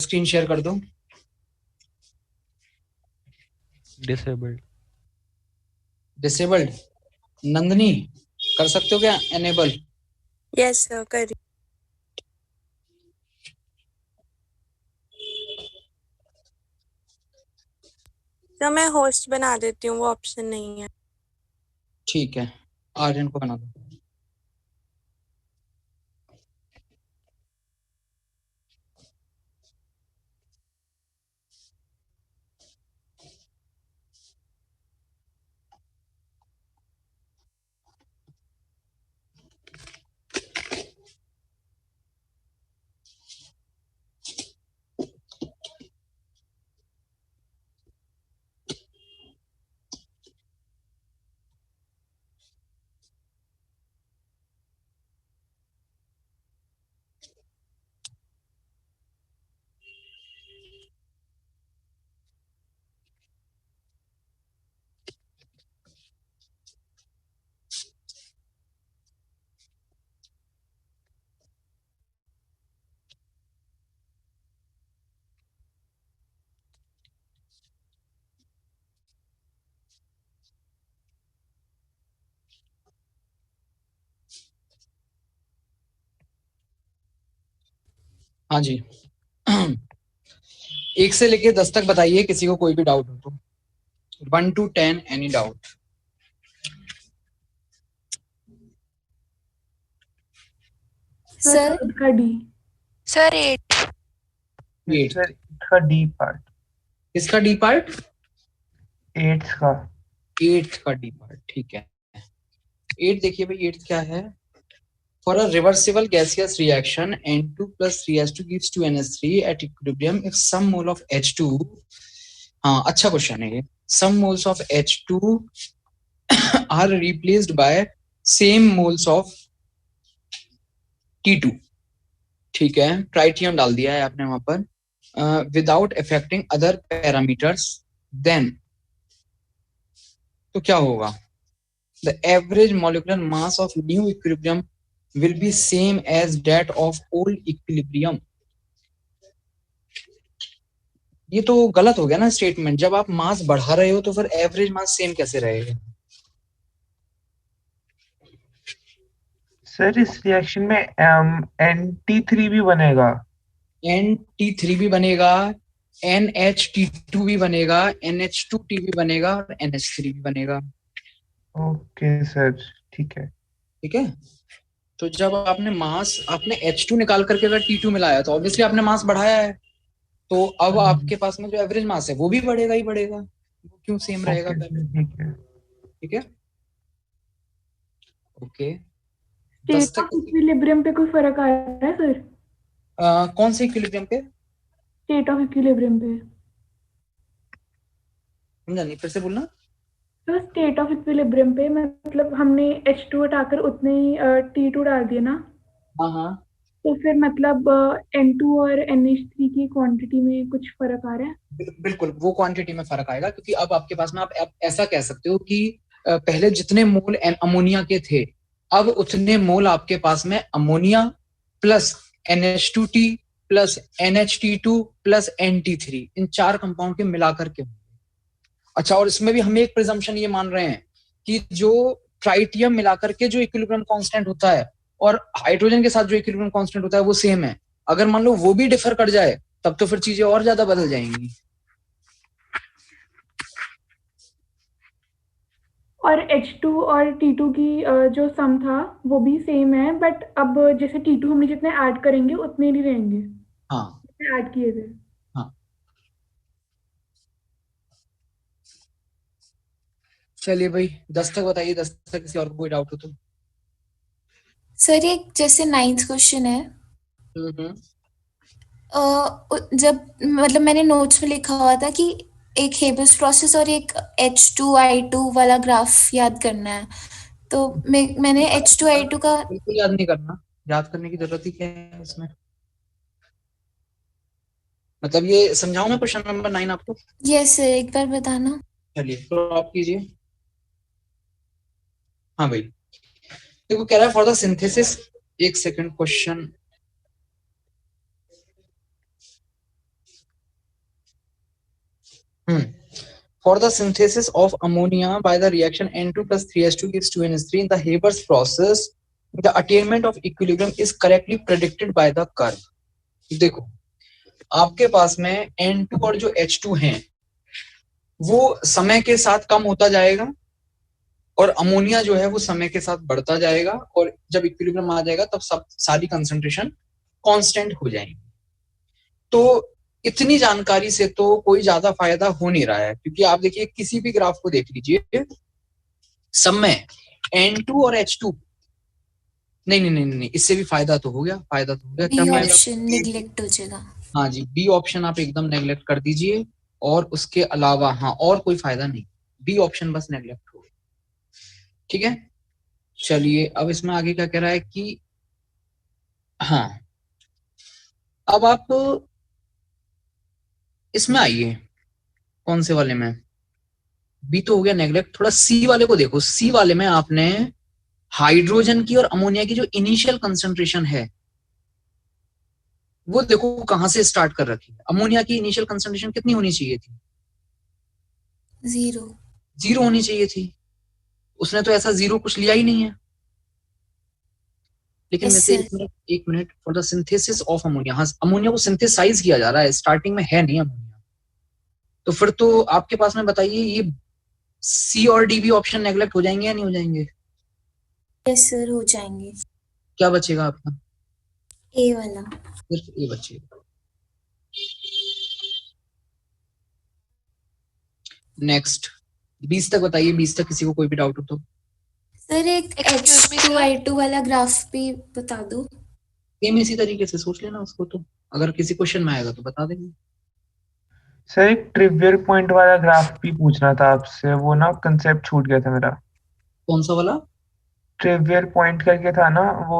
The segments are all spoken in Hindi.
स्क्रीन शेयर कर दो। डिसेबल्ड। डिसेबल्ड। नंदनी कर सकते हो क्या एनेबल? यस सर करिए। सर मैं होस्ट बना देती हूँ, वो ऑप्शन नहीं है। ठीक है, आर्यन को बना दो। हाँ जी। 1 से लेके 10 तक बताइए, किसी को कोई भी डाउट हो तो। 1 to 10 एनी डाउट? सर का डी। सर 8। Eight। सर इसका डी पार्ट। किसका डी पार्ट? 8 का। 8 का डी पार्ट, ठीक है। 8 देखिए भाई, 8 क्या है? For a reversible gaseous reaction, N2 plus 3H2 gives 2NH3 at equilibrium if some mole of H2, हाँ अच्छा क्वेश्चन है ये, some moles of H2 are replaced by same moles of T2, ठीक है, ट्राइटियम डाल दिया है आपने वहां पर, without affecting other parameters, then तो क्या होगा? The average molecular mass of new equilibrium will be same as that of old equilibrium. ये तो गलत हो गया ना स्टेटमेंट। जब आप मास बढ़ा रहे हो तो फिर एवरेज मास सेम कैसे रहेगा? सर इस रिएक्शन में NT3 भी बनेगा। NT3 भी बनेगा, NH2 भी बनेगा, NH2T भी बनेगा और NH3 भी बनेगा। ओके सर, ठीक है। ठीक है, तो जब आपने H2 निकाल करके अगर T2 मिलाया तो ऑब्वियसली आपने मास बढ़ाया है, तो अब आपके पास में जो एवरेज मास है वो भी बढ़ेगा ही बढ़ेगा, वो क्यों सेम रहेगा? ओके सर, ठीक है। ठीक है, ओके। स्टेट ऑफ इक्विलिब्रियम पे कोई फर्क आ रहा है सर? कौन से इक्विलिब्रियम पे? स्टेट ऑफ इक्विलिब्रियम पे। समझा नहीं, फिर से बोलना। तो स्टेट ऑफ इक्विलिब्रियम पे मतलब हमने H2 हटाकर उतने ही T2 डाल दिया ना, हाँ हाँ, तो फिर मतलब N2 और NH3 की क्वांटिटी में कुछ फर्क आ रहा है? बिल्कुल वो क्वांटिटी में फर्क आएगा, क्योंकि अब आपके पास में आप ऐसा कह सकते हो कि पहले जितने मोल अमोनिया के थे, अब उतने मोल आपके पास में ammonia plus NH2T plus NH2 plus NT3, इन 4 कंपाउंड के मिलाकर के। अच्छा, और इसमें भी हम एक प्रिजम्पशन ये मान रहे हैं कि जो ट्राइटियम मिलाकर के जो इक्विलिब्रियम कांस्टेंट होता है और हाइड्रोजन के साथ जो इक्विलिब्रियम कांस्टेंट होता है वो सेम है। अगर मान लो वो भी डिफर कर जाए तब तो फिर चीजें और ज्यादा बदल जाएंगी। और H2 और T2 की जो सम था वो भी सेम है, बट अब जैसे T2 हमने जितने ऐड करेंगे उतने नहीं रहेंगे। हाँ ऐड किए थे। हाँ, चलिए भाई 10 तक बताइए, 10 तक किसी और को कोई डाउट हो तो। सर ये जैसे 9th क्वेश्चन है, जब मतलब मैंने नोट्स में लिखा हुआ था कि एक हेबस प्रोसेस और एक H2I2 वाला ग्राफ याद करना है, तो मैंने H2I2 का बिल्कुल याद नहीं करना, याद करने की जरूरत ही क्या है इसमें? मतलब ये समझाऊं मैं क्वेश्चन नंबर 9 आपको? यस सर, एक बार बताना। चलिए ड्रॉप कीजिए। हाँ भाई, देखो कह रहा है फॉर द सिंथेसिस, एक second question, For the synthesis of ammonia by the reaction N2 plus 3H2 gives 2NH3 in the Haber's process, the attainment of equilibrium is correctly predicted by the curve. देखो आपके पास में N2 और जो H2 हैं वो समय के साथ कम होता जाएगा और अमोनिया जो है वो समय के साथ बढ़ता जाएगा और जब इक्विलिब्रियम आ जाएगा तब सब सारी कंसंट्रेशन कांस्टेंट हो जाएंगी। तो इतनी जानकारी से तो कोई ज्यादा फायदा हो नहीं रहा है, क्योंकि आप देखिए किसी भी ग्राफ को देख लीजिए, सब में N2 और H2 नहीं, इससे भी फायदा तो हो गया, बी ऑप्शन नेग्लेक्ट हो जाएगा। हाँ जी, बी ऑप्शन आप एकदम नेग्लेक्ट कर दीजिए और उसके अलावा हाँ और कोई फायदा नहीं, बी ऑप्शन बस नेग्लेक्ट हो। ठीक है, चलिए अब इसमें आगे क्या कह रहा है कि हाँ अब आप इसमें आइए, कौन से वाले में, बी तो हो गया नेग्लेक्ट, थोड़ा सी वाले को देखो। सी वाले में आपने हाइड्रोजन की और अमोनिया की जो इनिशियल कंसंट्रेशन है वो देखो कहां से स्टार्ट कर रखी है। अमोनिया की इनिशियल कंसंट्रेशन कितनी होनी चाहिए थी? 0 होनी चाहिए थी। उसने तो ऐसा 0 कुछ लिया ही नहीं है। लेकिन वैसे एक minute for the synthesis of ammonia, हाँ अमोनिया को सिंथेसाइज किया जा रहा है, स्टार्टिंग में है नहीं अमोनिया। तो फिर तो आपके पास में बताइए ये सी और डी भी ऑप्शन नेग्लेक्ट हो जाएंगे या नहीं हो जाएंगे? यस सर, हो जाएंगे। क्या बचेगा आपका? ए वाला, सिर्फ ए बचेगा। नेक्स्ट 20 तक बताइए, 20 तक किसी को कोई भी डाउट हो तो। सर एक H2I2 वाला ग्राफ भी बता दो। सेम इसी तरीके से सोच लेना उसको, तो अगर किसी क्वेश्चन में आएगा तो बता देंगे। सर एक ट्रिवियल पॉइंट वाला ग्राफ भी पूछना था आपसे, वो ना कंसेप्ट छूट गया था मेरा। कौन सा वाला? ट्रिवियल पॉइंट करके था ना वो,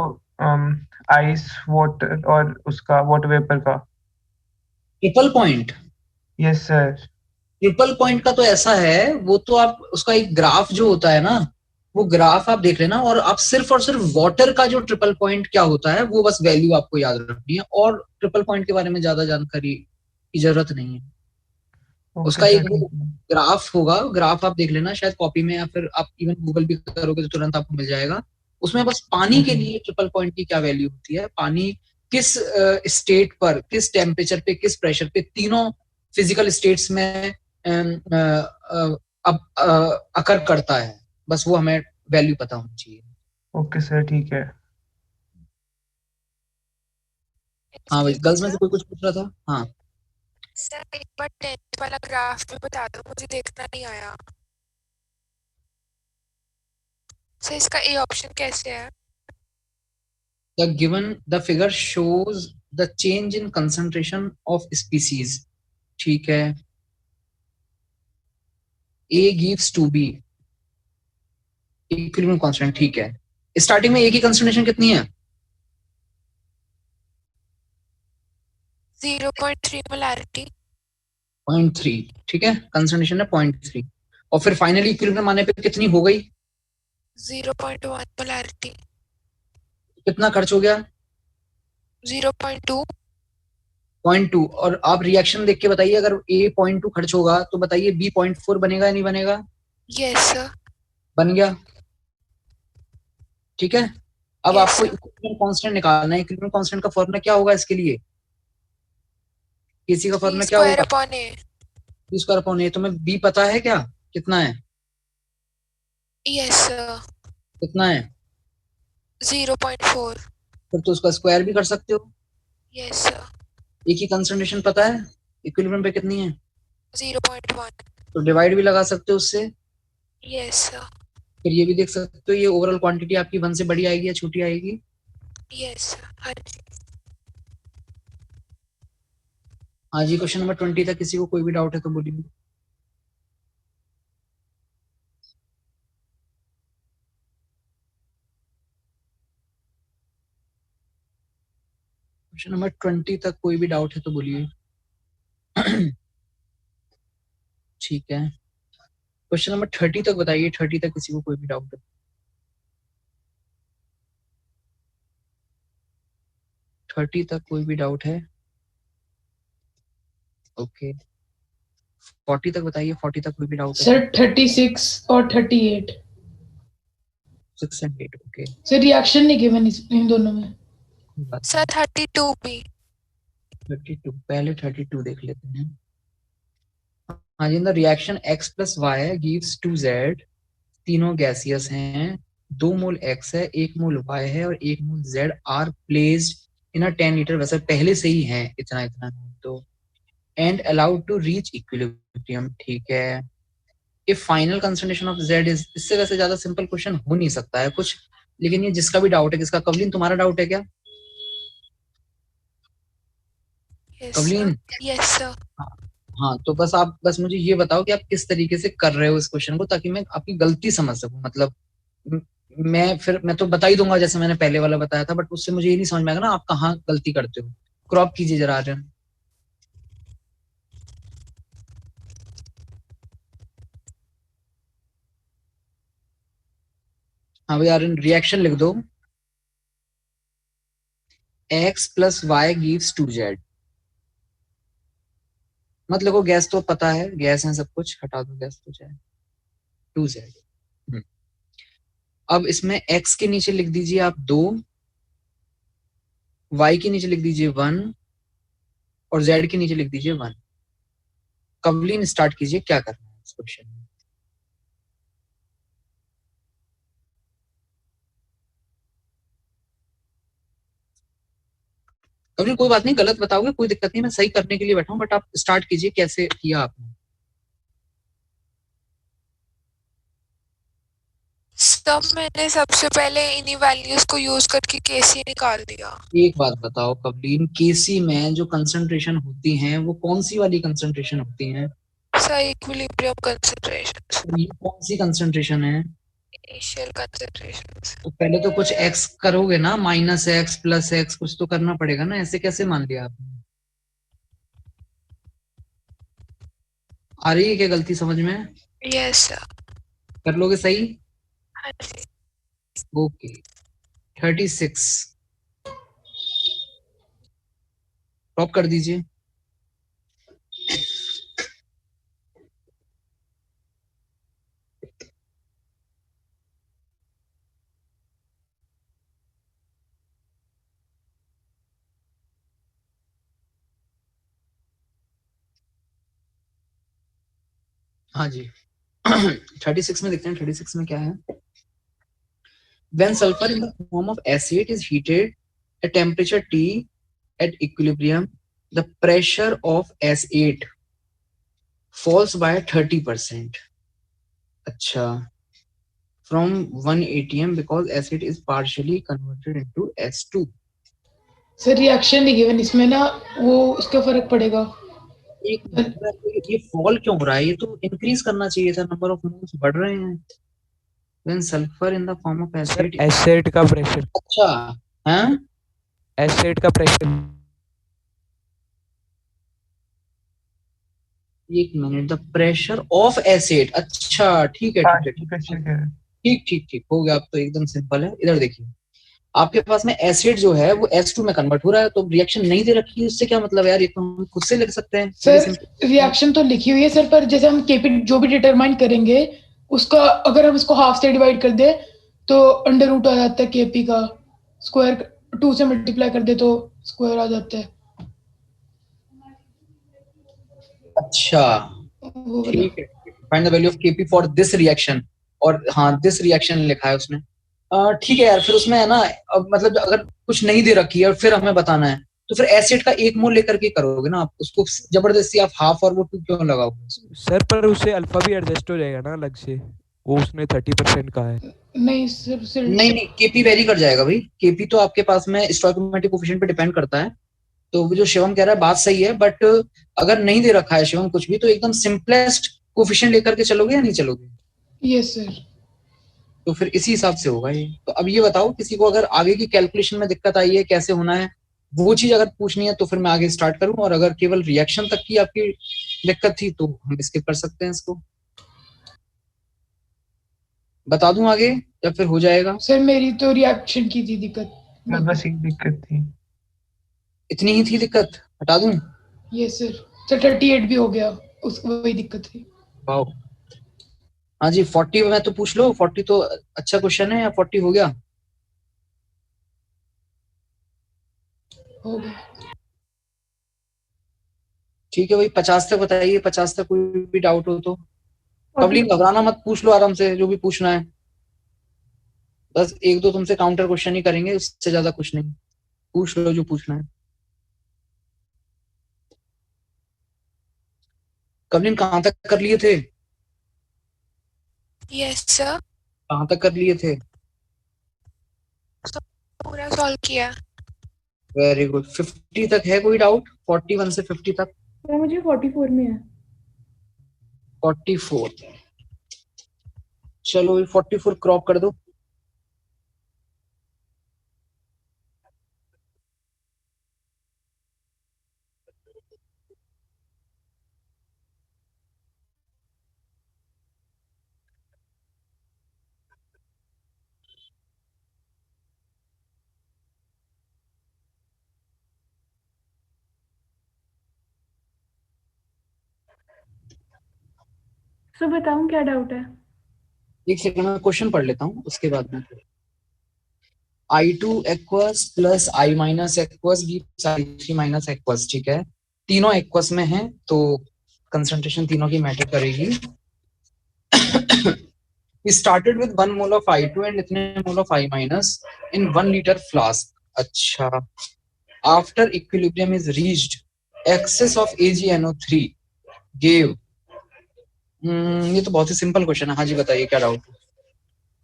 आइस वाटर और उसका वाटर वेपर का। Triple point? Yes sir. Triple point का तो ऐसा है, वो तो आप उसका एक ग्राफ जो होता है ना, वो ग्राफ आप देख लेना और आप सिर्फ और सिर्फ वाटर का जो ट्रिपल पॉइंट क्या होता है वो बस वैल्यू आपको याद रखनी है, और ट्रिपल पॉइंट के बारे में ज्यादा जानकारी की जरूरत नहीं है। उसका एक ग्राफ होगा, ग्राफ आप देख लेना शायद कॉपी में, या फिर आप इवन गूगल भी करोगे तो तुरंत आपको मिल जाएगा। उसमें बस पानी के लिए ट्रिपल पॉइंट की क्या वैल्यू होती है, पानी किस स्टेट पर, किस टेम्परेचर पे, किस प्रेशर पे, तीनों फिजिकल स्टेट्स में अब अकर करता है, बस वो हमें वैल्यू पता होनी चाहिए। ओके सर, ठीक है। हाँ भाई, गर्ल्स में से कोई कुछ पूछ रहा था? हाँ सर एक बार 10th वाला ग्राफ भी बता दो, मुझे देखना नहीं आया। सर इसका ए ऑप्शन कैसे है? the figure shows the change in concentration of species। ठीक है, A gives to B equilibrium constant. ठीक है, स्टार्टिंग में A की कंसंट्रेशन कितनी है? 0.3 मोलैरिटी। 0.3, ठीक है, कंसंट्रेशन है 0.3, और फिर फाइनली इक्विलिब्रियम आने पे कितनी हो गई? 0.1 मोलैरिटी। कितना खर्च हो गया? 0.2। 0.2। और आप रिएक्शन देख के बताइए, अगर A 0.2 खर्च होगा तो बताइए B 0.4 बनेगा या नहीं बनेगा? Yes sir. बन गया। ठीक है, अब Yes, आपको sir. इक्विलिब्रियम कांस्टेंट निकालना है। इक्विलिब्रियम कांस्टेंट का फॉर्मूला क्या होगा इसके लिए? किसी का फॉर्मूला क्या होगा? B square upon A। तुम्हें B पता है क्या कितना है? Yes sir. कितना है? 0.4। फिर तो उसका स्क्वायर भी कर सकते हो। Yes sir. A की कंसंट्रेशन पता है इक्विलिब्रियम पे कितनी है? 0.1। तो डिवाइड भी लगा सकते हो उससे। Yes sir. फिर ये भी देख सकते हो ये ओवरऑल क्वांटिटी आपकी 1 से बड़ी आएगी या छोटी आएगी? Yes sir. हाँ जी। हाँ जी, क्वेश्चन नंबर 20 तक किसी को कोई भी डाउट है तो बोलिए। क्वेश्चन नंबर 20 तक कोई भी डाउट है तो बोलिए। ठीक है, क्वेश्चन नंबर 30 तक बताइए, 30 तक किसी को कोई भी डाउट है? 30 तक कोई भी डाउट है? ओके, 40 तक बताइए, 40 तक कोई भी डाउट है? सर 36 और 38 6 and 8, ओके। सर रिएक्शन नहीं गिवन इन दोनों में। सर 32 भी। 32, पहले 32 देख लेते हैं। हाँ जी, the reaction x plus Y gives 2z, तीनों गैसियस हैं, 2 मोल x है, 1 मोल y है और 1 mole z are placed in a 10 litre, वैसे पहले से ही है इतना इतना, तो and allowed to reach equilibrium, ठीक है। If final concentration of z is, इससे वैसे ज्यादा सिंपल क्वेश्चन हो नहीं सकता है कुछ, लेकिन ये जिसका भी डाउट है, किसका, कवलीन तुम्हारा डाउट है क्या? कवलीन? Yes sir. हाँ, तो बस मुझे ये बताओ कि आप किस तरीके से कर रहे हो इस क्वेश्चन को, ताकि मैं आपकी गलती समझ सकूं। मतलब मैं तो बता ही दूंगा जैसे मैंने पहले वाला बताया था, बट उससे मुझे ये नहीं समझ में आएगा ना आप कहाँ गलती करते हो। क्रॉप कीजिए जरा आर्यन। हाँ भाई आर्यन, रिएक्शन लिख दो। x plus Y gives 2z, मत लिखो गैस, तो पता है गैस है सब कुछ, हटा दो गैस तो जाए 2z। अब इसमें x के नीचे लिख दीजिए आप 2, y के नीचे लिख दीजिए 1 और z के नीचे लिख दीजिए 1। कवलीन स्टार्ट कीजिए, क्या करना है इस क्वेश्चन में? कवलीन कोई बात नहीं, गलत बताओगे कोई दिक्कत नहीं, मैं सही करने के लिए बैठा हूं, बट आप स्टार्ट कीजिए, कैसे किया आपने? सब मैंने सबसे पहले इन्हीं वैल्यूज को यूज करके केसी निकाल दिया। एक बात बताओ कवलीन, केसी में जो कंसंट्रेशन होती हैं वो कौन सी वाली कंसंट्रेशन होती हैं? Sir equilibrium concentration. ये कौन सी कंसंट्रेशन है? Initial concentration. तो पहले तो कुछ x करोगे ना, -x प्लस x, कुछ तो करना पड़ेगा ना, ऐसे कैसे मान लिया आपने? आ रही है क्या गलती समझ में? Yes sir. कर लोगे सही? हाँ जी। ओके, 36 ड्रॉप कर दीजिए। हाँ जी 36 में देखते हैं, 36 में क्या है? When sulfur in the form of acid is heated at temperature T at equilibrium, the pressure of S8 falls by 30%. अच्छा, from 1 atm because acid is partially converted into S2. Sir reaction नहीं गिवन इसमें ना, वो उसका फर्क पड़ेगा। एक मिनट, ये फॉल क्यों हो रहा है? ये तो इंक्रीज करना चाहिए था, नंबर ऑफ मोल्स बढ़ रहे हैं। When sulfur in the form of acid, acid का प्रेशर, अच्छा हैं, एसिड का प्रेशर। एक minute, the pressure of acid, अच्छा ठीक है ठीक है ठीक ठीक ठीक हो गया, अब तो एकदम सिंपल है। इधर देखिए, आपके पास में एसिड जो है वो S2 में कन्वर्ट हो रहा है, तो रिएक्शन नहीं दे रखी है, उससे क्या मतलब है यार? ये तो हम खुद से लिख सकते हैं सर। रिएक्शन तो लिखी हुई है सर, पर जैसे हम केपी जो भी डिटरमाइन करेंगे उसका, अगर हम इसको हाफ से डिवाइड कर दे तो अंडर रूट आ जाता है, केपी का स्क्वायर 2 से मल्टीप्लाई कर दे तो स्क्वायर आ जाता है। अच्छा ठीक है, find the value of KP for this reaction, और हाँ दिस रिएक्शन लिखा है उसने। ठीक है यार, फिर उसमें है ना, अब मतलब अगर कुछ नहीं दे रखी है और फिर हमें बताना है, तो फिर एसिड का 1 मोल लेकर के करोगे ना आप, उसको जबरदस्ती आप हाफ और वो 2 क्यों लगाओगे? सर पर उससे अल्फा भी एडजस्ट हो जाएगा ना अलग से, वो उसने 30% कहा है। नहीं सर नहीं, केपी वेरी कर जाएगा भाई, केपी तो आपके पास में स्टोइकोमेट्रिक कोफिशिएंट पे डिपेंड करता है। तो जो शिवम कह रहा है बात सही है, बट अगर नहीं दे रखा है शिवम कुछ भी, तो एकदम सिंपलेस्ट कोफिशिएंट लेकर के चलोगे या नहीं चलोगे? Yes sir. तो फिर इसी हिसाब से होगा ये। तो अब ये बताओ, किसी को अगर आगे की कैलकुलेशन में दिक्कत आई है, कैसे होना है वो चीज अगर पूछनी है, तो फिर मैं आगे स्टार्ट करूं, और अगर केवल रिएक्शन तक की आपकी दिक्कत थी तो हम स्किप कर सकते हैं इसको। बता दूं आगे या फिर हो जाएगा? सर मेरी तो रिएक्शन की थी दिक्कत, बस एक दिक्कत थी। इतनी ही थी दिक्कत, हटा दूं? Yes sir. 38 भी हो गया। उस वही दिक्कत थी। वाओ। हाँ जी 40 में तो पूछ लो, 40 तो अच्छा क्वेश्चन है, या 40 हो गया? हो गया। ठीक है भाई 50 तक बताइए, 50 तक कोई भी डाउट हो तो। पब्लिक 40 घबराना मत, पूछ लो आराम से जो भी पूछना है। बस एक दो तुमसे काउंटर क्वेश्चन ही करेंगे, उससे ज्यादा कुछ नहीं। पूछ लो जो पूछना है। कवलिन कहाँ तक कर लिए थे? यस सर, कहाँ तक कर लिए थे? पूरा सॉल्व किया। Very good. 50 तक है कोई डाउट? 41 से 50 तक? तो मुझे 44 में है। 44। चलो 44 क्रॉप कर दो। सो बताऊं क्या डाउट है? एक सेकंड में क्वेश्चन पढ़ लेता हूँ उसके बाद में। I2 aqueous plus I minus aqueous gives I3 minus aqueous. ठीक है, तीनों एक्वस में है तो कंसंट्रेशन तीनों की मैटर करेगी। We started with 1 mole of I2 and इतने mole of I minus in 1 liter flask. अच्छा, after equilibrium is reached, excess of AgNO3 gave। ये तो बहुत ही सिंपल क्वेश्चन है। हाँ जी बताइए क्या डाउट?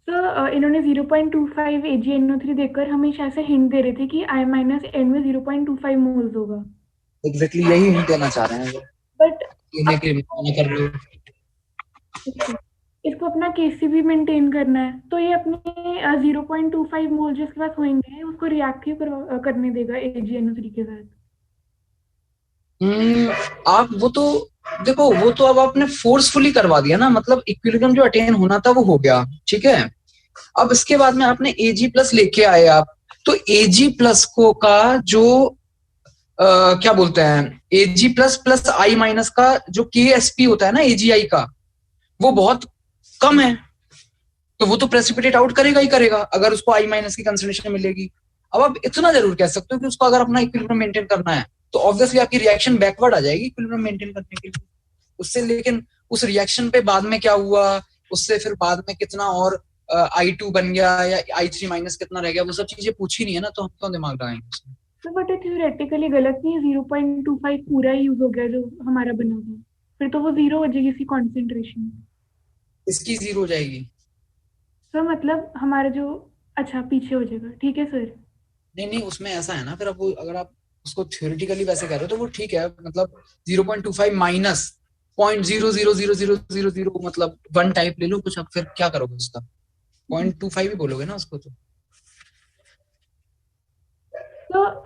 सर इन्होंने 0.25 AgNO3 देकर हमें शायद से हिंट दे रहे थे कि I माइनस एन में 0.25 मोल्स होगा, एग्जैक्टली यही हिंट देना चाह रहे हैं वो। बट लेने के लिए मना कर रहे हो। इसको अपना केसीबी मेंटेन करना है, तो ये अपने 0.25 मोल जो इसके पास होंगे उसको रिएक्टिव करने देगा AgNO3 के साथ। आप वो तो देखो, वो तो अब आपने फोर्सफुली करवा दिया ना, मतलब इक्विलिब्रियम जो अटेन होना था वो हो गया। ठीक है, अब इसके बाद में आपने Ag प्लस लेके आए आप, तो Ag प्लस को का जो क्या बोलते हैं, Ag plus plus I minus का जो KSP होता है ना AgI का, वो बहुत कम है, तो वो तो प्रेसिपिटेट आउट करेगा ही करेगा अगर उसको I माइनस की कंसंट्रेशन मिलेगी। अब आप इतना जरूर कह सकते हो कि उसको अगर अपना इक्विलिब्रियम मेंटेन करना है तो ऑब्वियसली आपकी रिएक्शन बैकवर्ड आ जाएगी इक्विलिब्रियम मेंटेन करने के लिए उससे। लेकिन उस रिएक्शन पे बाद में क्या हुआ, उससे फिर बाद में कितना और I2 बन गया या I3 माइनस कितना रह गया, वो सब चीजें पूछी नहीं है ना, तो हम क्यों दिमाग लगाएंगे उसमें। तो बट थ्योरेटिकली गलत नहीं है, 0.25 पूरा यूज हो गया जो हमारा बना था, फिर तो वो जीरो हो जाएगी इसकी कॉन्सेंट्रेशन। इसकी जीरो हो जाएगी? तो मतलब हमारा जो अच्छा पीछे हो जाएगा, ठीक है सर। नहीं नहीं, उसमें ऐसा है ना, फिर अब वो अगर आप उसको थ्योरेटिकली वैसे कह रहे हो तो वो ठीक है, मतलब 0.25 माइनस 0.00000 मतलब 1 टाइप ले लो कुछ, अब फिर क्या करोगे उसका? 0.25 ही बोलोगे ना उसको तो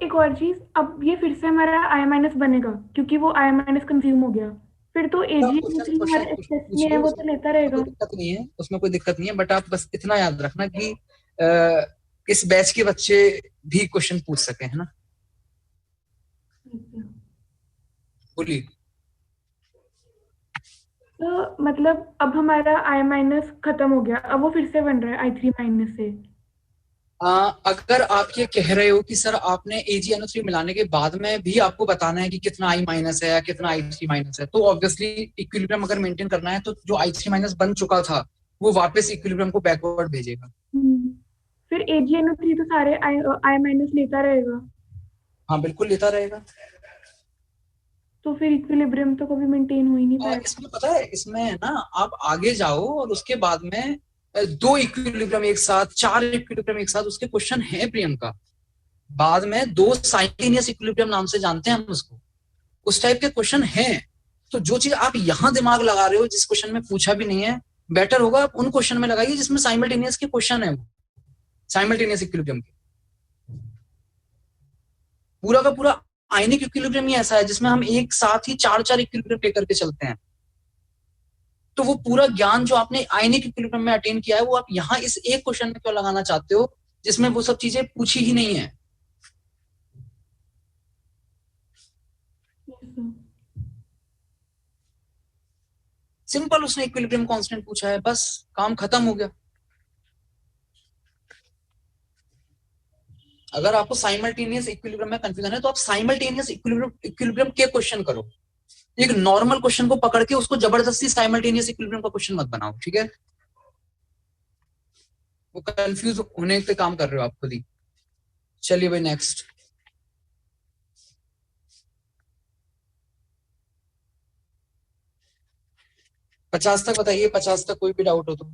एक और चीज, अब ये फिर से हमारा I माइनस बनेगा क्योंकि वो I माइनस कंज्यूम हो गया, फिर तो AgNO3 हमारे एक्सेस में है, वो तो लेता रहेगा। कोई दिक्कत नहीं है, उसमें कोई दिक्कत नहीं है, बट आप बस इतना याद रखना कि इस बैच के बच्चे भी क्वेश्चन पूछ सके, है ना। बोलिए। तो मतलब अब हमारा I माइनस खत्म हो गया, अब वो फिर से बन रहा है I3 माइनस से। अगर आप ये कह रहे हो कि सर आपने AgNO3 मिलाने के बाद में भी आपको बताना है कि कितना I माइनस है या कितना I3 माइनस है, तो ऑब्वियसली इक्विलिब्रियम अगर मेंटेन करना है तो जो I3 माइनस बन चुका था वो वापस इक्विलिब्रियम को बैकवर्ड भेजेगा। फिर AgNO3 तो सारे I माइनस लेता रहेगा, हाँ बिल्कुल लेता रहेगा। तो फिर इक्विलिब्रियम तो कभी मेंटेन हो ही नहीं पाएगा। इसमें पता है, इसमें है ना, आप आगे जाओ और उसके बाद में 2 इक्विलिब्रियम एक साथ, 4 इक्विलिब्रियम एक साथ, उसके क्वेश्चन है प्रियंका। बाद में 2 साइमल्टेनियस इक्विलिब्रियम नाम से जानते हैं हम उसको, उस टाइप के क्वेश्चन हैं। तो जो चीज आप यहाँ दिमाग लगा रहे हो जिस क्वेश्चन में पूछा भी नहीं है, बेटर होगा आप उन क्वेश्चन में लगाइए जिसमें साइमल्टेनियस के क्वेश्चन है, साइमल्टेनियस इक्विलिब्रियम के। पूरा का पूरा आयनिक इक्विलिब्रियम ही ऐसा है जिसमें हम एक साथ ही 4 इक्विलिब्रियम लेकर के चलते हैं। तो वो पूरा ज्ञान जो आपने आयनिक इक्विलिब्रियम में अटेन किया है वो आप यहाँ इस एक क्वेश्चन में क्यों लगाना चाहते हो जिसमें वो सब चीजें पूछी ही नहीं है। सिंपल, उसने इक्विलिब्रियम कांस्टेंट पूछा है, बस काम खत्म हो गया। अगर आपको साइमल्टेनियस इक्विलिब्रियम में कंफ्यूजन है तो आप साइमल्टेनियस इक्विलिब्रियम के क्वेश्चन करो। एक नॉर्मल क्वेश्चन को पकड़ के उसको जबरदस्ती साइमल्टेनियस इक्विलिब्रियम का क्वेश्चन मत बनाओ, ठीक है? वो कंफ्यूज होने पे काम कर रहे हो आप खुद ही। चलिए भाई नेक्स्ट। पचास तक बताइए, 50 तक कोई भी डाउट हो तो।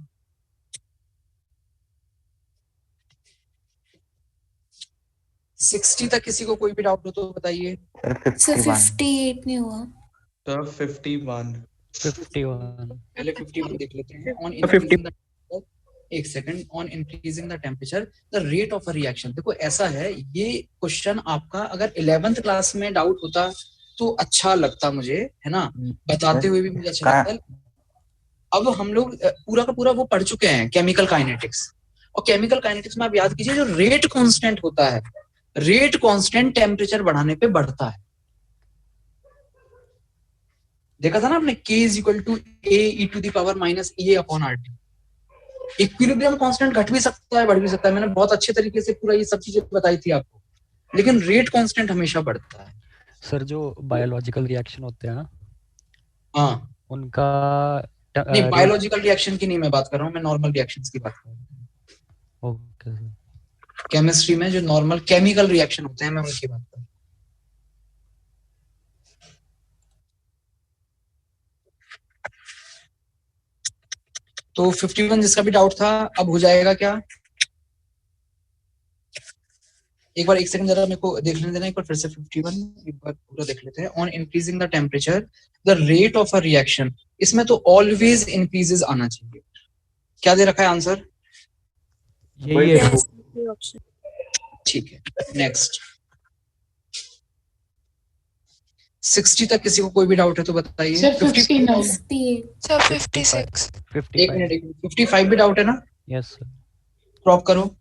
सिक्सटी तक किसी को कोई भी डाउट हो तो बताइए। सर 58 नहीं हुआ। सर 51 पहले 51 देख लेते हैं। ऑन 50 एक second. On increasing the temperature the rate of a reaction. देखो ऐसा है, ये क्वेश्चन आपका अगर 11th क्लास में डाउट होता तो अच्छा लगता मुझे, है ना, बताते हुए भी मुझे अच्छा लगता। अब हम लोग पूरा का पूरा वो पढ़ चुके हैं केमिकल काइनेटिक्स, और केमिकल काइनेटिक्स में आप याद कीजिए जो रेट कांस्टेंट होता है, रेट कांस्टेंट टेम्परेचर बढ़ाने पे बढ़ता है। देखा था ना आपने, K is equal to AE⁻−EA/RT। Equilibrium constant घट भी सकता है, बढ़ भी सकता है। मैंने बहुत अच्छे तरीके से पूरा ये सब चीजें बताई थी आपको, लेकिन रेट कांस्टेंट हमेशा बढ़ता है। सर जो बायोलॉजिकल रिएक्शन होते हैं ना, हाँ, उनका नहीं बायोलॉजिकल रिएक्शन की नहीं मैं बात कर रहा हूँ, मैं नॉर्मल रिएक्शंस की बात कर रहा हूँ। Okay sir. केमिस्ट्री में जो नॉर्मल केमिकल रिएक्शन होते हैं मैं उनकी बात कर रहा हूँ। तो 51 जिसका भी डाउट था अब हो जाएगा क्या? एक बार एक सेकंड जरा मेरे को देख लेने देना, एक बार फिर से 51 एक बार पूरा देख लेते हैं। On increasing the temperature the rate of a reaction, इसमें तो ऑलवेज इंक्रीजेस आना चाहिए। क्या दे रखा है आंसर? यही है। ठीक है, नेक्स्ट। 60 तक किसी को कोई भी डाउट है तो बताइए। सर 59 सर 56 एक मिनट 55 भी डाउट है ना? Yes sir. क्रॉप करो।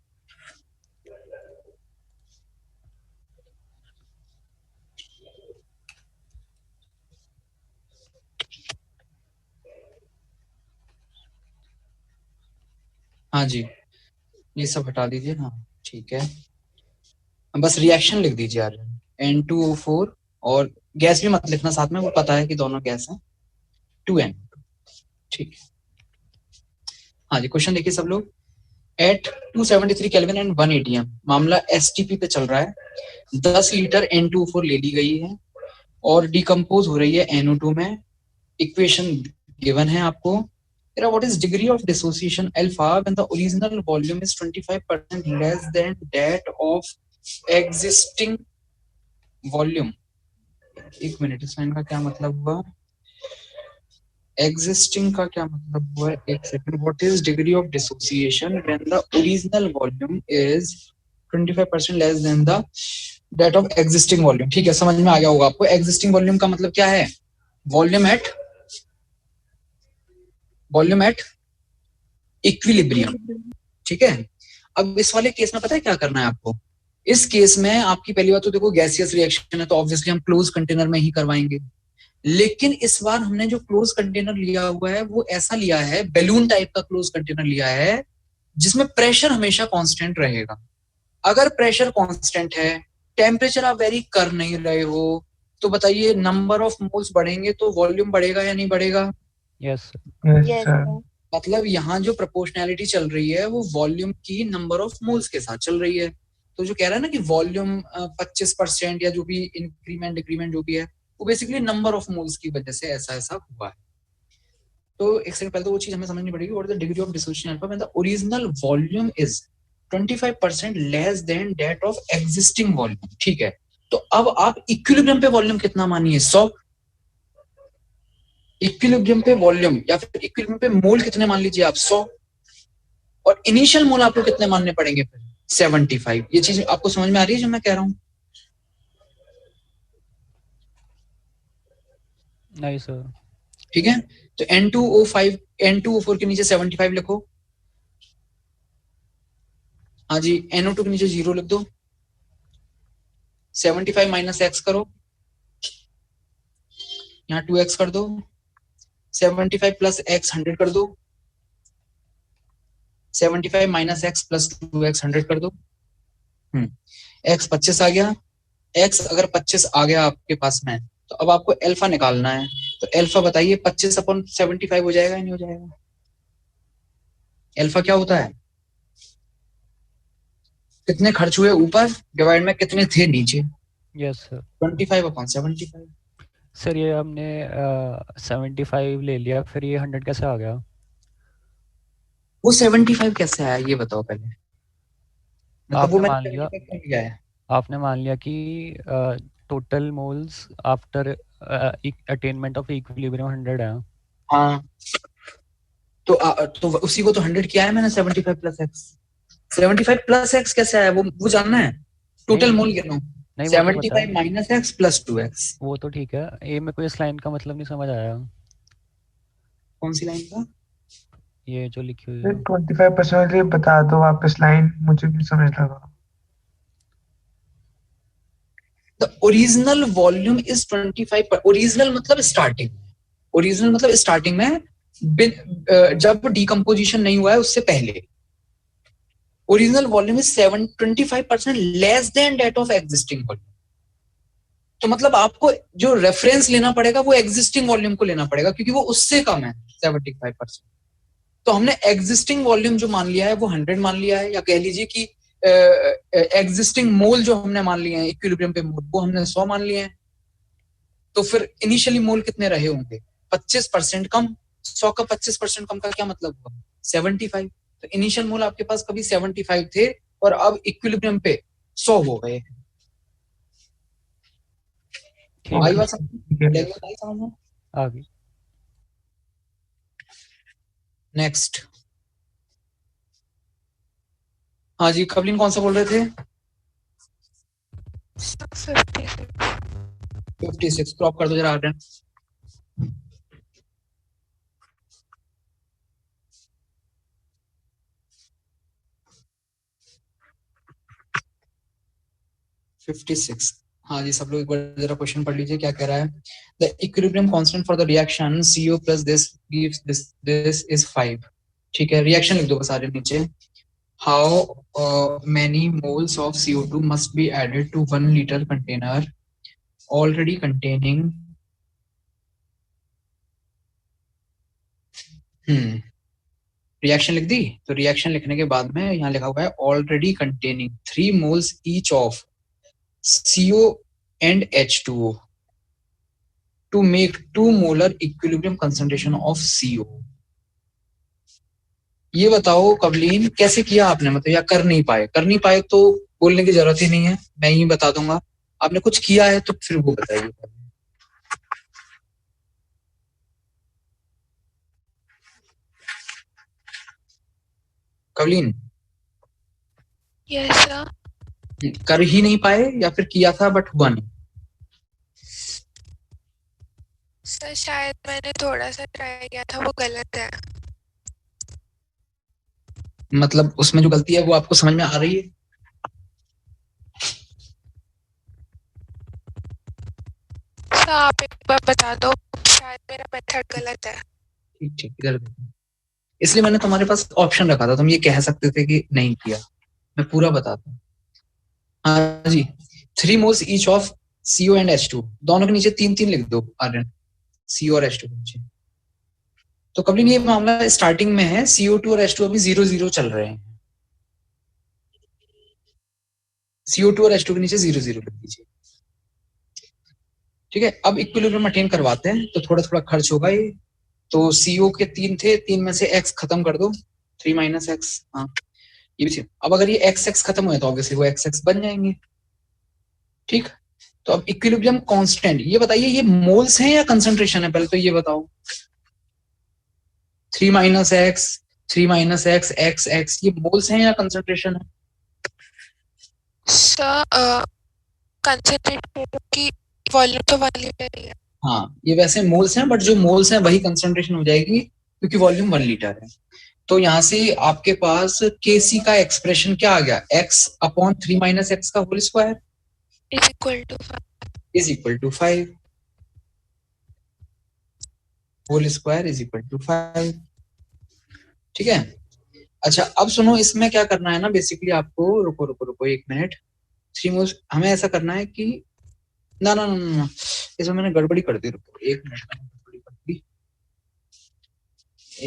हाँ जी, ये सब हटा दीजिए। हाँ ठीक है, बस रिएक्शन लिख दीजिए यार, N2O4, और गैस भी मत लिखना साथ में, वो पता है कि दोनों गैस हैं, 2N। ठीक है, हाँ जी क्वेश्चन देखिए सब लोग। एट 273 केल्विन एंड 1 atm, मामला STP पे चल रहा है। 10 लीटर N2O4 ले ली गई है और डिकम्पोज हो रही है NO2 में। इक्वेशन गिवन है आपको। What is degree of dissociation alpha when the original volume is 25% less than that of existing volume? एक मिनट, इस लाइन का क्या मतलब हुआ? Existing का क्या मतलब हुआ? एक second. What is degree of dissociation when the original volume is 25% less than the that of existing volume? ठीक है, समझ में आ गया होगा आपको। Existing volume का मतलब क्या है? Volume at equilibrium. ठीक है, अब इस वाले केस में पता है क्या करना है आपको? इस केस में आपकी पहली बात तो देखो गैसियस रिएक्शन है तो ऑब्वियसली हम क्लोज कंटेनर में ही करवाएंगे, लेकिन इस बार हमने जो क्लोज कंटेनर लिया हुआ है वो ऐसा लिया है, बैलून टाइप का क्लोज कंटेनर लिया है जिसमें प्रेशर हमेशा कांस्टेंट रहेगा। अगर प्रेशर कांस्टेंट है, टेम्परेचर आप वेरी कर नहीं रहे हो, तो बताइए नंबर ऑफ मोल्स बढ़ेंगे तो वॉल्यूम बढ़ेगा या नहीं बढ़ेगा? Yes sir. मतलब यहाँ जो प्रोपोर्शनैलिटी चल रही है वो वॉल्यूम की नंबर ऑफ मोल्स के साथ चल रही है। तो जो कह रहा है ना कि वॉल्यूम 25% या जो भी इंक्रीमेंट डिक्रीमेंट जो भी है वो बेसिकली नंबर ऑफ मोल्स की वजह से ऐसा ऐसा हुआ है। तो एक सेकंड पहले तो वो चीज हमें समझनी पड़ेगी। What is the degree of dissociation alpha when the original volume is 25% less than that of existing volume. ठीक है, तो अब आप इक्विलिब्रियम पे वॉल्यूम कितना मानिए? 100। इक्विलिब्रियम पे वॉल्यूम या फिर इक्विलिब्रियम पे मोल कितने मान लीजिए आप? 100। और इनिशियल मोल आपको कितने मानने पड़ेंगे फिर? 75। ये चीज आपको समझ में आ रही है जो मैं कह रहा हूं? नहीं सर। ठीक है, तो N2O5 N2O4 के नीचे 75 लिखो। हाँ जी, NO2 के नीचे 0 लिख दो। 75 माइनस x करो, यहाँ 2x कर दो। 75 प्लस एक्स 100 कर दो, 75 माइनस एक्स प्लस 2x 100 कर दो। x 25 आ गया। x अगर 25 आ गया आपके पास में, तो अब आपको अल्फा निकालना है। तो अल्फा बताइए 25 अपॉन 75 हो जाएगा नहीं हो जाएगा? अल्फा क्या होता है? कितने खर्च हुए ऊपर डिवाइड में कितने थे नीचे। Yes sir. 25 अपॉन 75। सर ये हमने 75 ले लिया, फिर ये 100 कैसे आ गया? वो 75 कैसे आया ये बताओ पहले। मतलब वो आपने मैंने मान लिया 75 क्यों लिया है? आपने मान लिया कि total moles after attainment of equilibrium 100 है। हाँ तो उसी को तो 100 किया है मैंने 75 प्लस एक्स। 75 प्लस एक्स कैसे आया वो जानना है? टोटल मोल गिनो। नहीं वो तो पता 75 है, माइनस एक्स प्लस 2x। वो तो ठीक है। ये मेरे को इस लाइन का मतलब नहीं समझ आया। कौन सी लाइन का? ये जो लिखी हुई है 25% के लिए बता दो वापस लाइन, मुझे नहीं समझ लगा। The original volume is 25 original मतलब स्टार्टिंग। ओरिजिनल मतलब स्टार्टिंग में जब डिकम्पोजिशन नहीं हुआ है उससे पहले। Original volume is 25% less than that of existing volume. तो मतलब आपको जो रेफरेंस लेना पड़ेगा वो एग्जिस्टिंग वॉल्यूम को लेना पड़ेगा, क्योंकि वो उससे कम है 75%। तो हमने एग्जिस्टिंग वॉल्यूम जो मान लिया है वो 100 मान लिया है, या कह लीजिए कि एग्जिस्टिंग मोल जो हमने मान लिए हैं इक्विलिब्रियम पे मोल, वो हमने 100 मान लिए हैं। तो फिर इनिशियली मोल कितने रहे होंगे? 25% कम। 100 का 25% कम का क्या मतलब हुआ? 75। तो इनिशियल मोल आपके पास कभी 75 थे और अब इक्विलिब्रियम पे 100 हो गए। आई बात समझ में? आगे। नेक्स्ट। हाँ जी कवलिन कौन सा बोल रहे थे? 56 क्रॉप कर दो जरा आर्यन। हाँ जी सब लोग एक बार जरा क्वेश्चन पढ़ लीजिए क्या कह रहा है। The equilibrium constant for the reaction CO plus this gives this is 5। ठीक है रिएक्शन लिख दो बस आर्यन नीचे। How many moles of CO2 must be added to 1 litre container already containing reaction लिख दी। तो रिएक्शन लिखने के बाद में यहाँ लिखा हुआ है already containing 3 moles each of CO and H2O to make 2 molar equilibrium concentration of CO। ये बताओ कवलीन कैसे किया आपने, मतलब या कर नहीं पाए? कर नहीं पाए तो बोलने की जरूरत ही नहीं है, मैं ही बता दूंगा। आपने कुछ किया है तो फिर वो बताइए। Kavleen yes sir. कर ही नहीं पाए या फिर किया था बट हुआ नहीं? सर शायद मैंने थोड़ा सा ट्राई किया था, वो गलत है। मतलब उसमें जो गलती है वो आपको समझ में आ रही है? सर आप एक बार बता दो, शायद मेरा मेथड गलत है। ठीक ठीक इधर देखो। इसलिए मैंने तुम्हारे पास ऑप्शन रखा था, तुम ये कह सकते थे कि नहीं किया, मैं पूरा बताता हूँ। हाँ जी 3 moles each of CO and H2, दोनों के नीचे 3-3 लिख दो आर्यन, CO और H2 के नीचे। तो कभी ये मामला स्टार्टिंग में है, CO2 और H2 अभी 0-0 चल रहे हैं। CO2 और H2 के नीचे 0-0 लिख दीजिए। ठीक है अब इक्विलिब्रियम अटेन करवाते हैं तो थोड़ा थोड़ा खर्च होगा ये। तो CO के 3 थे, 3 में से x खत्म कर दो, 3 माइनस एक्स। हाँ ये भी। अब अगर ये x खत्म हुए तो ऑब्वियसली वो x बन जाएंगे। ठीक तो अब इक्विलिब्रियम कांस्टेंट ये बताइए, ये मोल्स हैं या कंसंट्रेशन है? पहले तो ये बताओ। 3 minus x, 3 minus x, x ये मोल्स हैं या कंसंट्रेशन है? सर कंसंट्रेशन की वॉल्यूम तो 1 लीटर ही है। हाँ ये वैसे मोल्स हैं, बट जो मोल्स हैं वही कंसंट्रेशन हो जाएगी क्योंकि वॉल्यूम 1 लीटर है। तो यहाँ से आपके पास Kc का एक्सप्रेशन क्या आ गया? x अपॉन 3 माइनस एक्स का whole square is equal to 5। Is equal to 5। Whole square is equal to 5। ठीक है, अच्छा अब सुनो, इसमें क्या करना है ना बेसिकली आपको, रुको रुको रुको एक मिनट, 3 मोल्स हमें ऐसा करना है कि ना ना ना ना ना, इसमें मैंने गड़बड़ी कर दी, रुको एक मिनट, मैंने गड़बड़ी कर दी,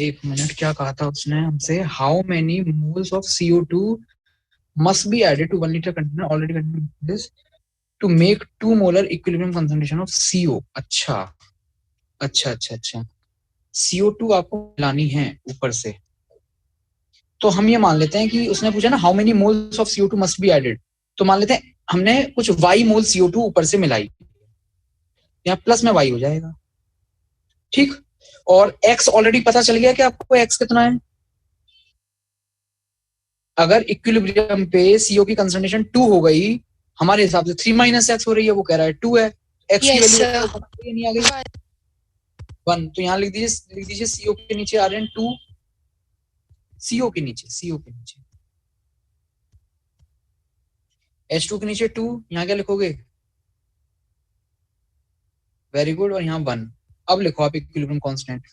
एक मिनट, क्या कहा था उसने हमसे, how many moles of CO2 must be added to 1 liter container already containing this to make 2 molar equilibrium concentration of CO। अच्छा अच्छा अच्छा अच्छा, CO2 आपको मिलानी है ऊपर से, तो हम ये मान लेते हैं कि उसने पूछा ना how many moles of CO2 must be added, तो मान लेते हैं हमने कुछ Y मोल CO2 ऊपर से मिलाई, यहाँ प्लस में Y हो जाएगा। ठीक, और X ऑलरेडी पता चल गया कि आपको X कितना है, अगर इक्विलिब्रियम पे CO की कंसंट्रेशन 2 हो गई, हमारे हिसाब से 3 माइनस एक्स हो रही है, वो कह रहा है 2 है, X की वैल्यू नहीं आ गई 1, तो यहाँ लिख दीजिए CO के नीचे आ रहे हैं 2, CO के नीचे H2 के नीचे 2, यहाँ क्या लिखोगे, वेरी गुड, और यहाँ 1। अब लिखो आप equilibrium constant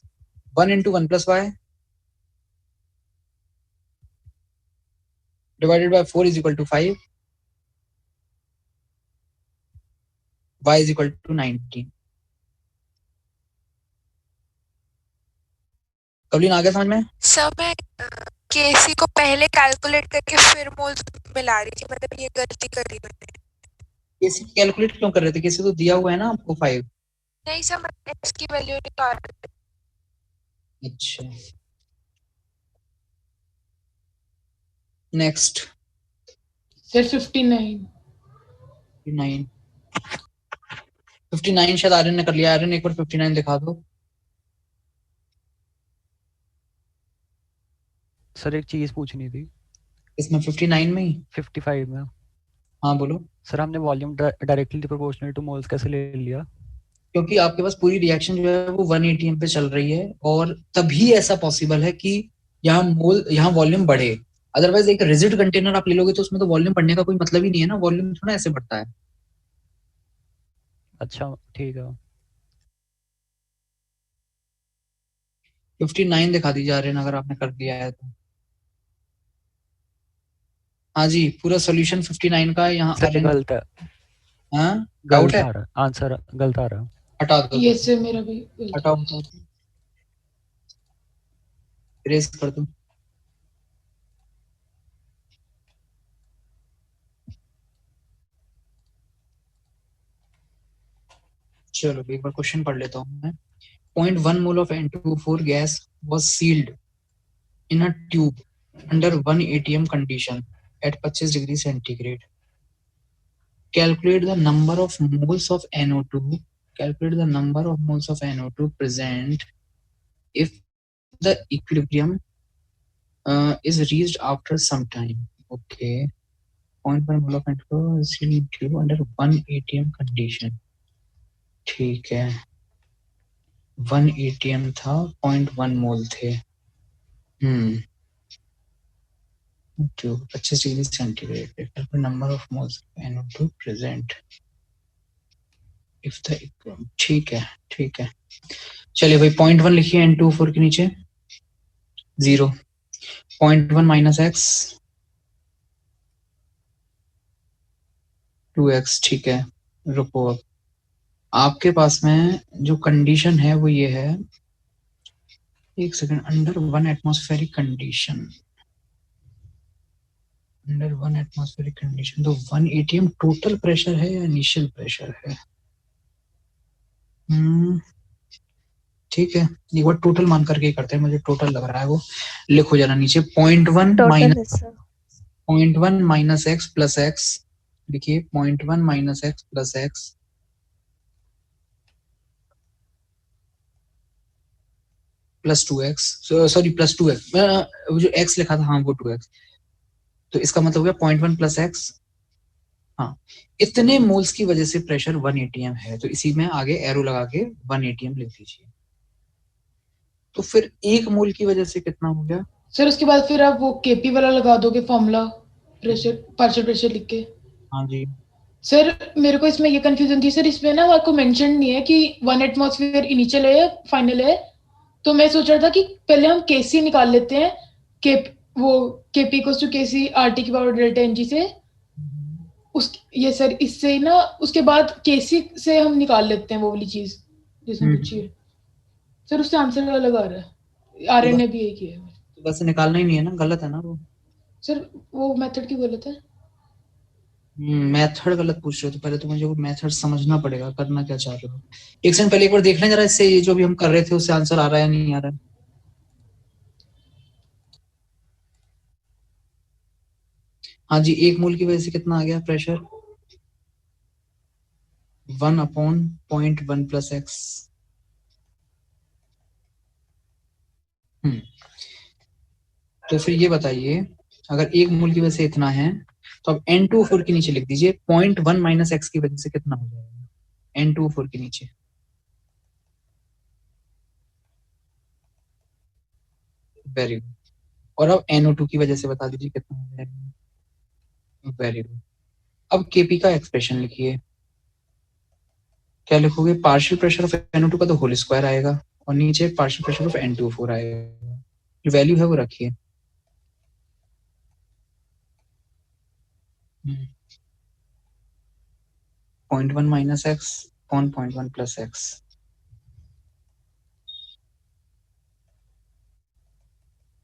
1 into 1 plus y divided by 4 is equal to 5, y is equal to 19। कबलीन आ गया समझ में? सर मैं केसी को पहले कैलकुलेट करके फिर मोल्स मिला रही थी, मतलब ये गलती करी मैंने। केसी कैलकुलेट क्यों कर रहे थे, केसी तो दिया हुआ है ना आपको 5। नहीं सर, मैं एक्स की वैल्यू निकाल रही थी। अच्छा, नेक्स्ट सर 59 शायद आर्यन ने कर लिया, आर्यन एक बार 59 दिखा दो। सर एक चीज पूछनी थी। इसमें 59 में ही 55 में। हाँ बोलो सर, हमने volume directly proportional two moles कैसे ले लिया? क्योंकि आपके पास पूरी रिएक्शन जो है वो 1 ATM पे चल रही है, और तभी ऐसा पॉसिबल है कि यहाँ वॉल्यूम बढ़े, अदरवाइज एक रिजिड कंटेनर आप ले लोगे तो उसमें तो वॉल्यूम बढ़ने का कोई मतलब ही नहीं है ना, वॉल्यूम थोड़ा ऐसे बढ़ता है। अच्छा ठीक है। 59 दिखा दी जा रहे हैं अगर आपने कर दिया है तो। हाँ जी, पूरा सॉल्यूशन 59 का यहाँ गलत है। हाँ डाउट है, आंसर गलत आ रहा है। हटा दो, ये से मेरा भी हटाओ, इरेज कर दो। चलो एक बार क्वेश्चन पढ़ लेता हूँ मैं। 0.1 mole of N2O4 gas was sealed in a tube under 1 ATM condition at 25 degrees centigrade. Calculate the number of moles of NO2. Calculate the number of moles of NO2 present if the equilibrium is reached after some time. Okay. 0.1 mole of N2O is sealed in tube under 1 ATM condition. ठीक है, 1 ATM था, 0.1 मोल थे, 25 degree centigrade, number of moles NO2 present if the, ठीक है ठीक है। चलिए भाई 0.1 लिखिए N2O4 के नीचे 0, 0.1 माइनस एक्स 2x, ठीक है। रुको, अब आपके पास में जो कंडीशन है वो ये है, एक second, under 1 atmospheric condition, under 1 atmospheric condition, तो 1 ATM टोटल प्रेशर है या इनिशियल प्रेशर है? ठीक है, एक बार टोटल मान करके करते हैं, मुझे टोटल लग रहा है वो। लिखो जरा नीचे 0.1 माइनस एक्स प्लस एक्स, देखिए 0.1 minus x plus x plus 2x, sorry plus 2x, वो जो x लिखा था हाँ वो 2x, तो इसका मतलब हो गया 0.1 प्लस x। हाँ, इतने मोल्स की वजह से प्रेशर 1 ATM है, तो इसी में आगे एरो लगा के 1 ATM लिख दीजिए। तो फिर 1 मोल की वजह से कितना हो गया सर? उसके बाद फिर आप वो केपी वाला लगा दोगे फॉर्मूला, प्रेशर, पार्शियल प्रेशर लिख के। हाँ जी सर, मेरे को इसमें ये कंफ्यूजन थी सर, इसमें ना आपको मेंशन नहीं है कि 1 एटमॉस्फेयर इनिशियल है फाइनल है, तो मैं सोच रहा था कि पहले हम केसी निकाल लेते हैं, KP equals to KC RT की पावर डेल्टा एनजी से, ये सर इससे ना उसके बाद केसी से हम निकाल लेते हैं वो वाली चीज जिसमें पूछी है सर, उससे आंसर अलग आ रहा है, आर्यन ने भी यही किया है। तो बस निकालना ही नहीं है ना, गलत है ना वो सर, वो मेथड क्यों गलत है? मेथड गलत पूछ रहे हो तो पहले तो मुझे वो मेथड समझना पड़ेगा, करना क्या चाह रहे हो। एक सेकंड पहले एक बार देख लें जरा, इससे ये जो भी हम कर रहे थे उससे आंसर आ रहा है या नहीं आ रहा है। हाँ जी, 1 मोल की वजह से कितना आ गया प्रेशर? 1/0.1 + x। तो फिर ये बताइए, अगर 1 मोल की वजह से इतना है तो अब N24 के नीचे लिख दीजिए 0.1 - x की वजह से कितना हो जाएगा N24 के नीचे। Very good. और अब NO2 की वजह से बता दीजिए कितना हो जाएगा। Very good. अब Kp का एक्सप्रेशन लिखिए। क्या लिखोगे? पार्शियल प्रेशर ऑफ NO2 का तो होल स्क्वायर आएगा और नीचे पार्शियल प्रेशर ऑफ N24 आएगा। जो वैल्यू है वो रखिए। 0.1 - x 0.1 + x।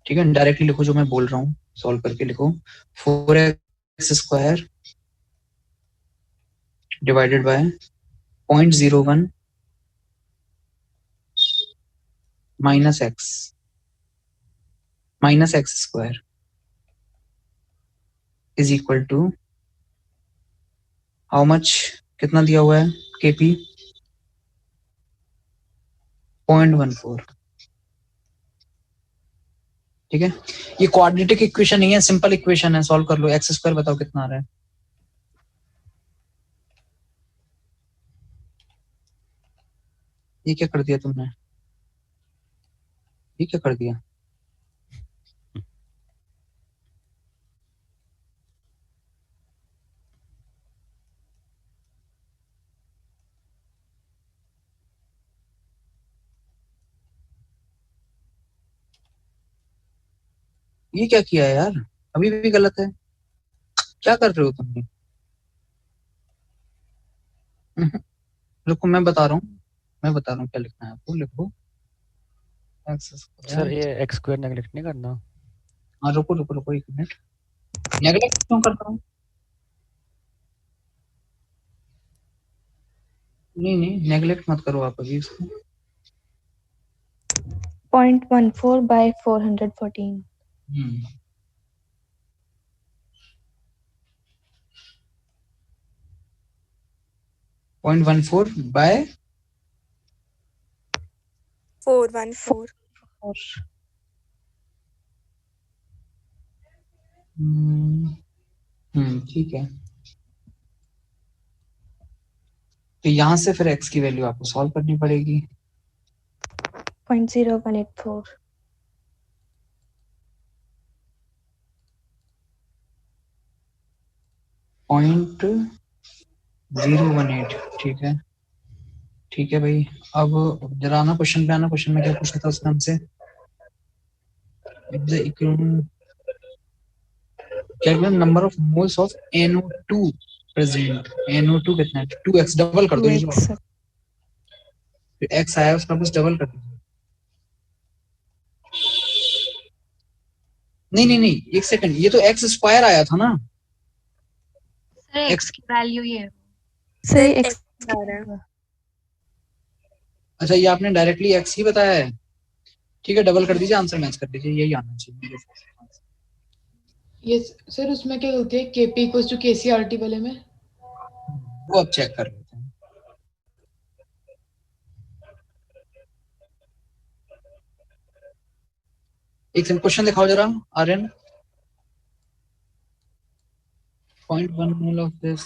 ठीक है, डायरेक्टली लिखो जो मैं बोल रहा हूँ, सॉल्व करके लिखो। 4x² divided by 0.01 - x² is equal to how much? कितना दिया हुआ है Kp? 0.14। ठीक है, ये क्वाड्रेटिक इक्वेशन नहीं है, सिंपल इक्वेशन है, सॉल्व कर लो। x² बताओ कितना आ रहा है? ये क्या कर दिया तुमने? ये क्या कर दिया? ये क्या किया है यार? अभी भी गलत है। क्या कर रहे हो तुम? लिखो, मैं बता रहा हूँ क्या लिखना है आपको। लिखो सर ये x² नेगलेक्ट नहीं करना। हाँ, रुको 1 मिनट। नेगलेक्ट क्यों करता हूँ? नहीं, नेगलेक्ट मत करो आप अभी इसको। 0.14 by 414। 0.14 by 414। ठीक है। तो यहाँ से फिर x की वैल्यू आपको सॉल्व करनी पड़ेगी। 0.0184। 0.018। ठीक है भाई। अब जरा आना क्वेश्चन पे, आना। क्वेश्चन में क्या पूछा था उसने हमसे? Calculate number of moles of NO2 present. NO2 कितना है? 2x। डबल कर दो ये जो x आया उसका बस डबल कर दीजिए। नहीं, एक सेकंड, ये तो x² आया था ना। सर x की वैल्यू ये है। सर x आ रहा है। अच्छा, ये आपने डायरेक्टली x ही बताया है। ठीक है, डबल कर दीजिए, आंसर मैच कर दीजिए, यही आना चाहिए। ये सर उसमें क्या होती है Kp equals to Kc RT वाले में? वो अब चेक कर लेते हैं। एक सेकंड, क्वेश्चन दिखाओ जरा आर्यन। 0.1 mole of this.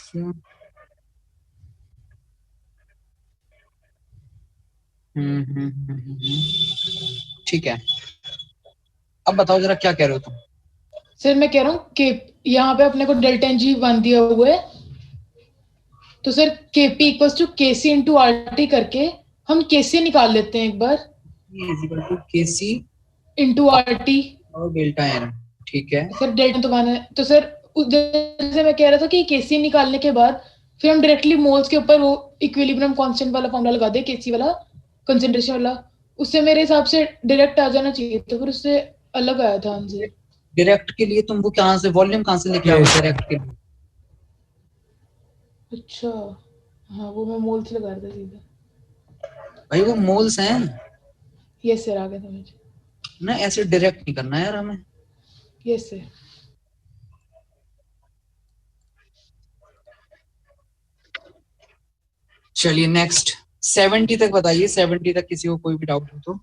ठीक है, अब बताओ जरा क्या कह रहे हो तुम? सर मैं कह रहा हूँ कि यहाँ पे अपने को डेल्टा एन जी 1 दिया हुआ है, तो sir Kp equals to Kc into RT करके हम Kc निकाल लेते हैं एक बार। Is equal to KC into RT और डेल्टा एन। ठीक है सर डेल्टा तो माना है। तो सर जैसे मैं कह रहा था कि केसी निकालने के बाद फिर हम डायरेक्टली मोल्स के ऊपर वो इक्विलिब्रियम कांस्टेंट वाला फॉर्मूला लगा दे, केसी वाला कंसंट्रेशन वाला, उससे मेरे हिसाब से डायरेक्ट आ जाना चाहिए। तो फिर उससे अलग आया था आंसर। डायरेक्ट के लिए तुम वो कहाँ से वॉल्यूम कहाँ से लेके आओ डायरेक्ट के लिए? अच्छा हाँ, वो मैं मोल्स लगा रहा था सीधा। भाई वो मोल्स हैं। यस सर, आ गया समझ। ना ऐसे डायरेक्ट नहीं करना यार हमें। Yes sir. चलिए नेक्स्ट 70 तक बताइए। 70 तक किसी को कोई भी डाउट हो तो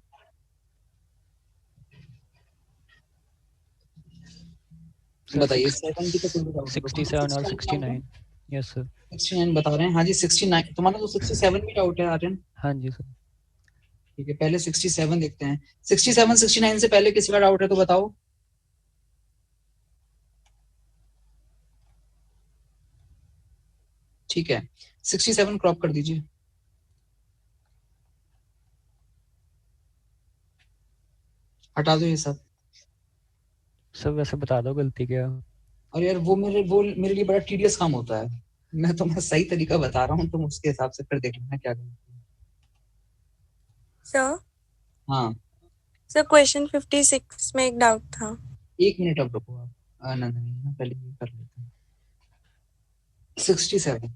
बताइए। 70 तक कोई भी डाउट 67 और 69। Yes sir. 69 बता रहे हैं। हाँ जी 69 तुम्हारा तो 67 भी डाउट है आर्यन। हाँ जी सर। ठीक है पहले 67 देखते हैं। 67 69 से पहले किसी का डाउट है तो बताओ। ठीक है 67 क्रॉप कर दीजिए। हटा दो ये सब। सर वैसे बता दो गलती क्या। और यार वो मेरे लिए बड़ा टीडियस काम होता है। मैं तुम्हें सही तरीका बता रहा हूँ, तुम उसके हिसाब से फिर देख लेना क्या करना। सर हाँ सर क्वेश्चन 56 में एक डाउट था। एक मिनट अब रुको आप। नंदनी पहले ये कर लेते हैं। 67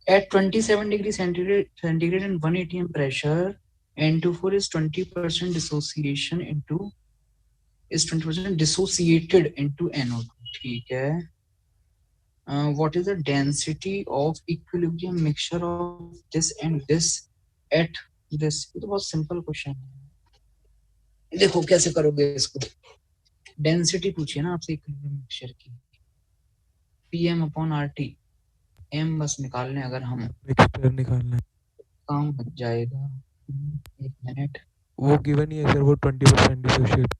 at 27 degree centigrade and 1 atm pressure, N24 is 20% dissociation into is 20% dissociated into NO2. ठीक है। What is the density of equilibrium mixture of this and this at this? ये तो बहुत सिंपल क्वेश्चन है। देखो कैसे करोगे इसको। डेंसिटी पूछिए ना आपसे इक्विलिब्रियम मिक्सचर की। PM/RT M बस निकालने अगर हम मिक्सचर निकालना है काम बच जाएगा। एक मिनट वो गिवन ही है सर, वो 20% डिसोशिएट।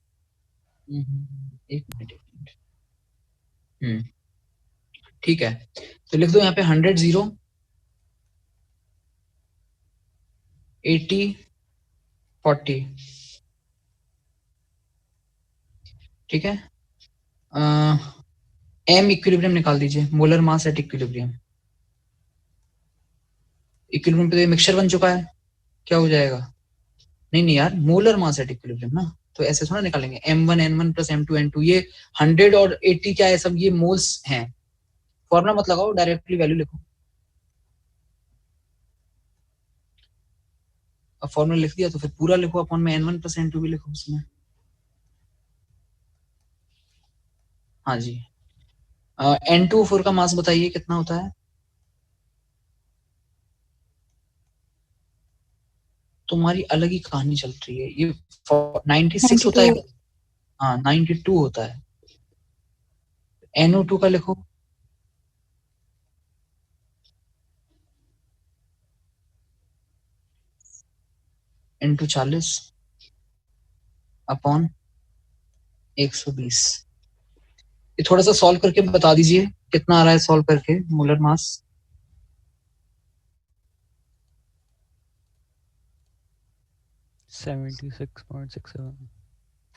एक मिनट। ठीक है तो लिख दो यहाँ पे 100 0 80 40। ठीक है M इक्विलिब्रियम निकाल दीजिए। Molar mass at equilibrium. Equilibrium पे तो मिक्सचर बन चुका है, क्या हो जाएगा? नहीं यार मोलर मास एट इक्विलिब्रियम ना, तो ऐसे थोड़ा निकालेंगे। M1 N1 plus M2 N2 ये 100 और 80 क्या है, सब ये मोल्स हैं। फॉर्मूला मत लगाओ, डायरेक्टली वैल्यू लिखो। अब फॉर्मूला लिख दिया तो फिर पूरा लिखो अपॉन में N1 प्लस N2 भी लिखो उसमें। हाँ जी N2O4 का मास बताइए कितना होता है? तुम्हारी अलग ही कहानी चल रही है। ये 96 होता है। हाँ 92 होता है। NO2 का लिखो। N2 40 upon 120। ये थोड़ा सा सॉल्व करके बता दीजिए कितना आ रहा है सॉल्व करके मोलर मास।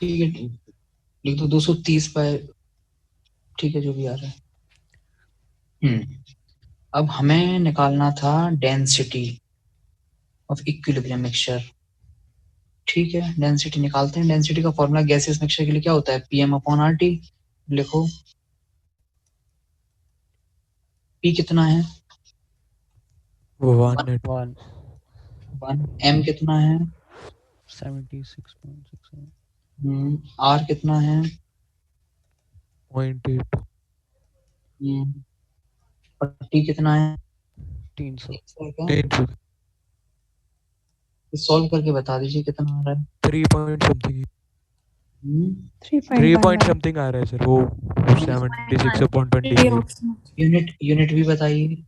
ठीक है लिख दो 230 बाय, ठीक है जो भी आ रहा है। अब हमें निकालना था डेंसिटी ऑफ इक्विलिब्रियम मिक्सचर। ठीक है डेंसिटी निकालते हैं। डेंसिटी का फॉर्मूला गैसियस मिक्सचर के लिए क्या होता है? PM/RT। लिखो P कितना है? 1 M कितना है? 76.67। R कितना है? 0.8। और T कितना है? 300। सॉल्व करके बता दीजिए कितना आ रहा है। 3 पॉइंट समथिंग 3 पॉइंट समथिंग आ रहा है सर। वो 76.20। यूनिट भी बताइए।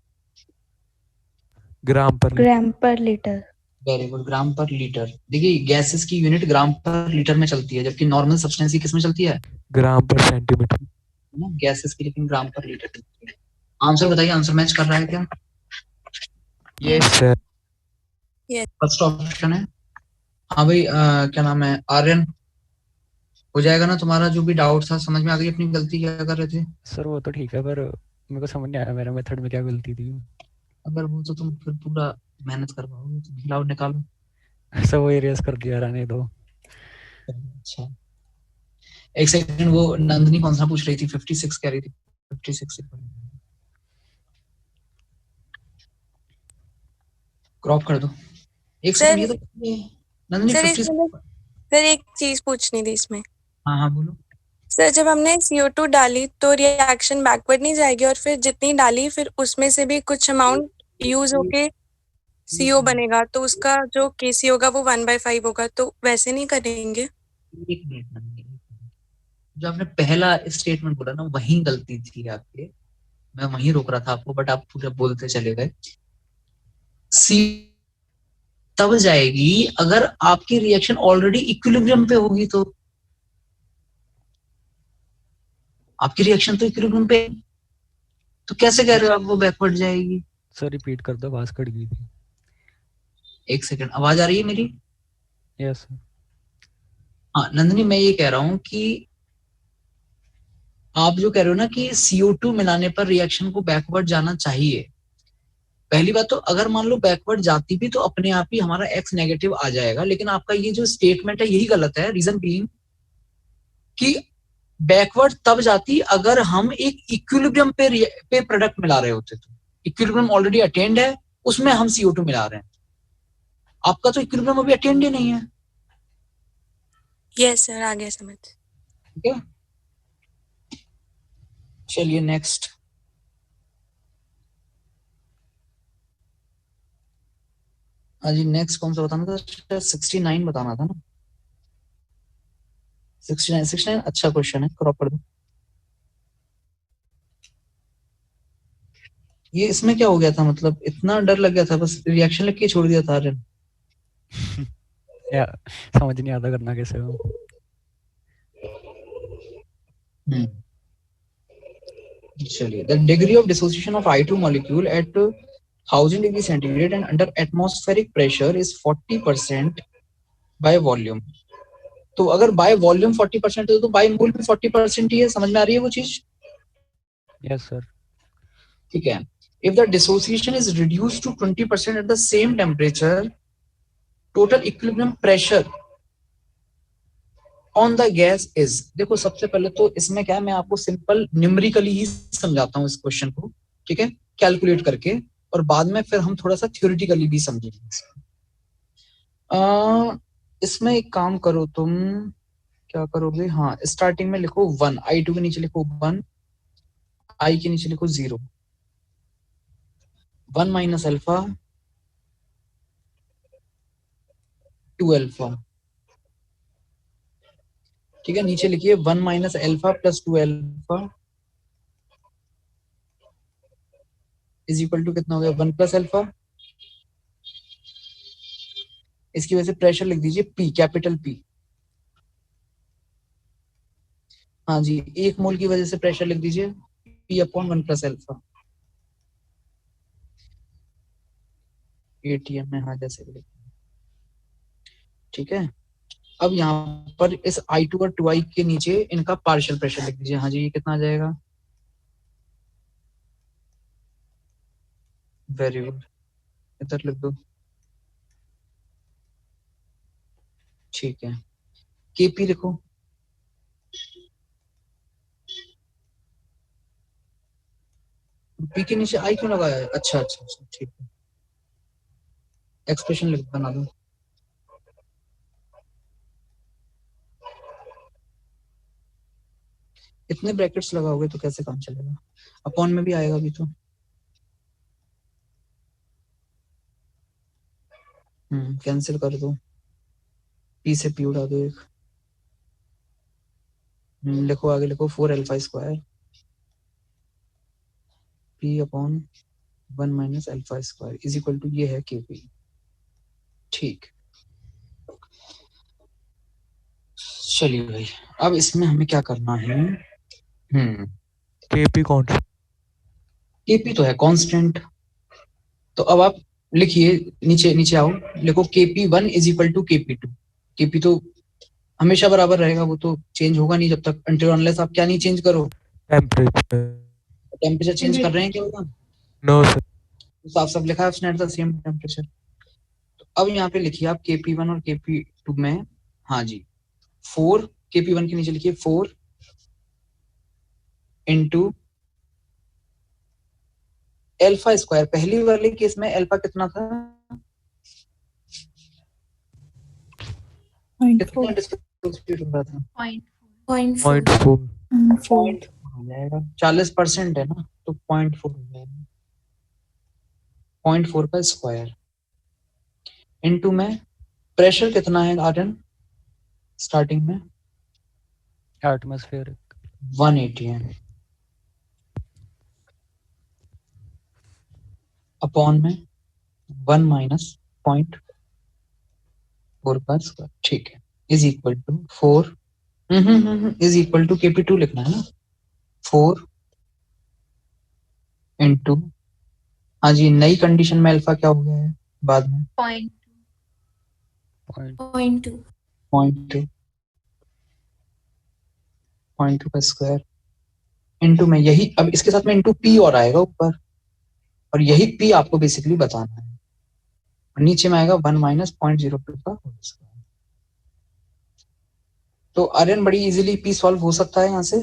ग्राम पर लीटर। वेरी गुड, ग्राम पर लीटर। देखिए गैसेस की यूनिट ग्राम पर लीटर में चलती है, जबकि नॉर्मल सब्सटेंस की किस में चलती है? ग्राम पर सेंटीमीटर। गैसेस की लेकिन ग्राम पर लीटर चलती है। आंसर बताइए, आंसर मैच कर रहा है क्या? Yes sir. फर्स्ट ऑप्शन है हाँ भाई, क्या नाम है, आर्यन, हो जाएगा ना तुम्हारा जो भी डाउट था, समझ में आ गई अपनी गलती क्या कर रहे थे? सर वो तो ठीक है, पर मेरे को समझ नहीं आया मेरा मेथड में क्या गलती थी। अगर वो तो तुम फिर पूरा मेहनत कर पाओगे तो लाओ निकालो। सर वो इरेज कर दिया, रहने दो। अच्छा, एक सेकंड, वो नंदनी कौन सा पूछ रही थी? 56 कह रही थी, 56 से क्रॉप कर दो। एक सर सेकंड, ये तो नंदनी सर 56। इसमें सर एक चीज पूछनी थी इसमें। हाँ हाँ बोलो। सर जब हमने CO2 डाली तो रिएक्शन बैकवर्ड नहीं जाएगी, और फिर जितनी डाली फिर उसमें से भी कुछ अमाउंट यूज होके CO बनेगा, तो उसका जो KC होगा वो 1/5 होगा, तो वैसे नहीं करेंगे? एक मिनट नंदनी, जो आपने पहला स्टेटमेंट बोला ना, वही गलती थी आपके, मैं वहीं रोक रहा था आपको, बट आप पूरा बोलते चले गए। सी तब जाएगी अगर आपकी रिएक्शन ऑलरेडी इक्विलिब्रियम पे होगी, तो आपकी रिएक्शन तो इक्विलिब्रियम पे, तो कैसे कह रहे हो आप वो बैकवर्ड जाएगी? सर रिपीट कर दो, आवाज कट गई थी। एक सेकंड, आवाज आ रही है मेरी? यस। हाँ नंदनी, मैं ये कह रहा हूं कि आप जो कह रहे हो ना कि CO2 मिलाने पर रिएक्शन को बैकवर्ड जाना चाहिए, पहली बात तो अगर मान लो बैकवर्ड जाती भी तो अपने आप ही हमारा X नेगेटिव आ जाएगा, लेकिन आपका ये जो स्टेटमेंट है यही गलत है। रीजन बीइंग कि बैकवर्ड तब जाती अगर हम एक इक्विलिब्रियम पे प्रोडक्ट मिला रहे होते, तो इक्विलिब्रियम ऑलरेडी अटेंड है, उसमें हम CO2 मिला रहे हैं, आपका तो इक्विलिब्रियम अभी अटेंड ही नहीं है। यस सर, आ गया समझ। ठीक है, चलिए नेक्स्ट। हाँ जी, नेक्स्ट कौन सा बताना था? 69 बताना था ना? 69 अच्छा क्वेश्चन है, क्रॉप कर दो। ये इसमें क्या हो गया था, मतलब इतना डर लग गया था, बस रिएक्शन लिख के छोड़ दिया था आर्यन। यार समझ नहीं आता करना कैसे हो। चलिए, the degree of dissociation of I2 molecule at 1000 degree centigrade and under atmospheric pressure is 40% by volume। तो अगर बाय वॉल्यूम 40% है तो बाय मोल भी 40% ही है, समझ में आ रही है वो चीज? Yes sir. ठीक है, if the dissociation is reduced to 20% at the same temperature, total equilibrium pressure on the gas is। देखो सबसे पहले तो इसमें क्या है, मैं आपको सिंपल न्यूमेरिकली ही समझाता हूँ इस क्वेश्चन को, ठीक है, कैलकुलेट करके, और बाद में फिर हम थोड़ा सा थ्योरेटिकली भी समझेंगे। इसमें एक काम करो, तुम क्या करोगे, हाँ स्टार्टिंग में लिखो 1, I2 के नीचे लिखो 1, I के नीचे लिखो 0, 1 माइनस अल्फा 2 अल्फा, ठीक है, नीचे लिखिए 1 minus alpha plus 2 alpha is equal to कितना हो गया, 1 प्लस अल्फा। इसकी वजह से प्रेशर लिख दीजिए P, कैपिटल P। हाँ जी, 1 मोल की वजह से प्रेशर लिख दीजिए P upon 1 plus alpha. ATM में, हाँ जैसे भी, ठीक है। अब यहाँ पर इस I2 और 2I के नीचे इनका पार्शियल प्रेशर लिख दीजिए। हाँ जी, ये कितना आ जाएगा? वेरी गुड, इधर लिख दो, ठीक है। KP लिखो, P के नीचे I क्यों लगाया है? अच्छा अच्छा अच्छा, ठीक है, एक्सप्रेशन लिख बना दो। इतने ब्रैकेट्स लगाओगे तो कैसे काम चलेगा? अपॉन में भी आएगा भी तो। कैंसिल कर दो, P से P उड़ा दो एक। लिखो आगे, लिखो 4 alpha square P upon 1 minus alpha square is equal to, ये है KP। ठीक, चलिए भाई, अब इसमें हमें क्या करना है? KP कौन सा? KP तो है कांस्टेंट, तो अब आप लिखिए, नीचे नीचे आओ, लिखो KP1 is equal to KP2। KP तो हमेशा बराबर रहेगा, वो तो चेंज होगा नहीं जब तक until unless आप क्या नहीं चेंज करो, टेम्परेचर चेंज कर रहे हैं क्या होगा? नो सर, तो साफ साफ लिखा है उसने एट द सेम टेम्परेचर। तो अब यहाँ पे लिखिए आप KP1 और KP2 में, हाँ जी 4, KP1 के नीचे लिखिए 4 इंटू एल्फा स्क्वायर। पहली वाले केस में अल्फा कितना था? कितना डिसोसिएट हो रहा था? 0.4 40% है ना, तो 0.4 हो जाएगा, 0.4 का स्क्वायर इनटू में प्रेशर कितना है आर्यन स्टार्टिंग में? एटमॉस्फेयर 180 है अपॉन में 1 माइनस 0.4 का स्क्वायर, ठीक है, is equal to 4 is equal to KP2 लिखना है ना, 4 इंटू, हाँ जी नई कंडीशन में अल्फा क्या हो गया है बाद में? 0.2 का स्क्वायर इंटू में यही, अब इसके साथ में इंटू P और आएगा ऊपर, और यही P आपको बेसिकली बताना है, और नीचे में आएगा 1 माइनस 0.02 का होल स्क्वायर। तो आर्यन बड़ी इजीली P सॉल्व हो सकता है यहाँ से।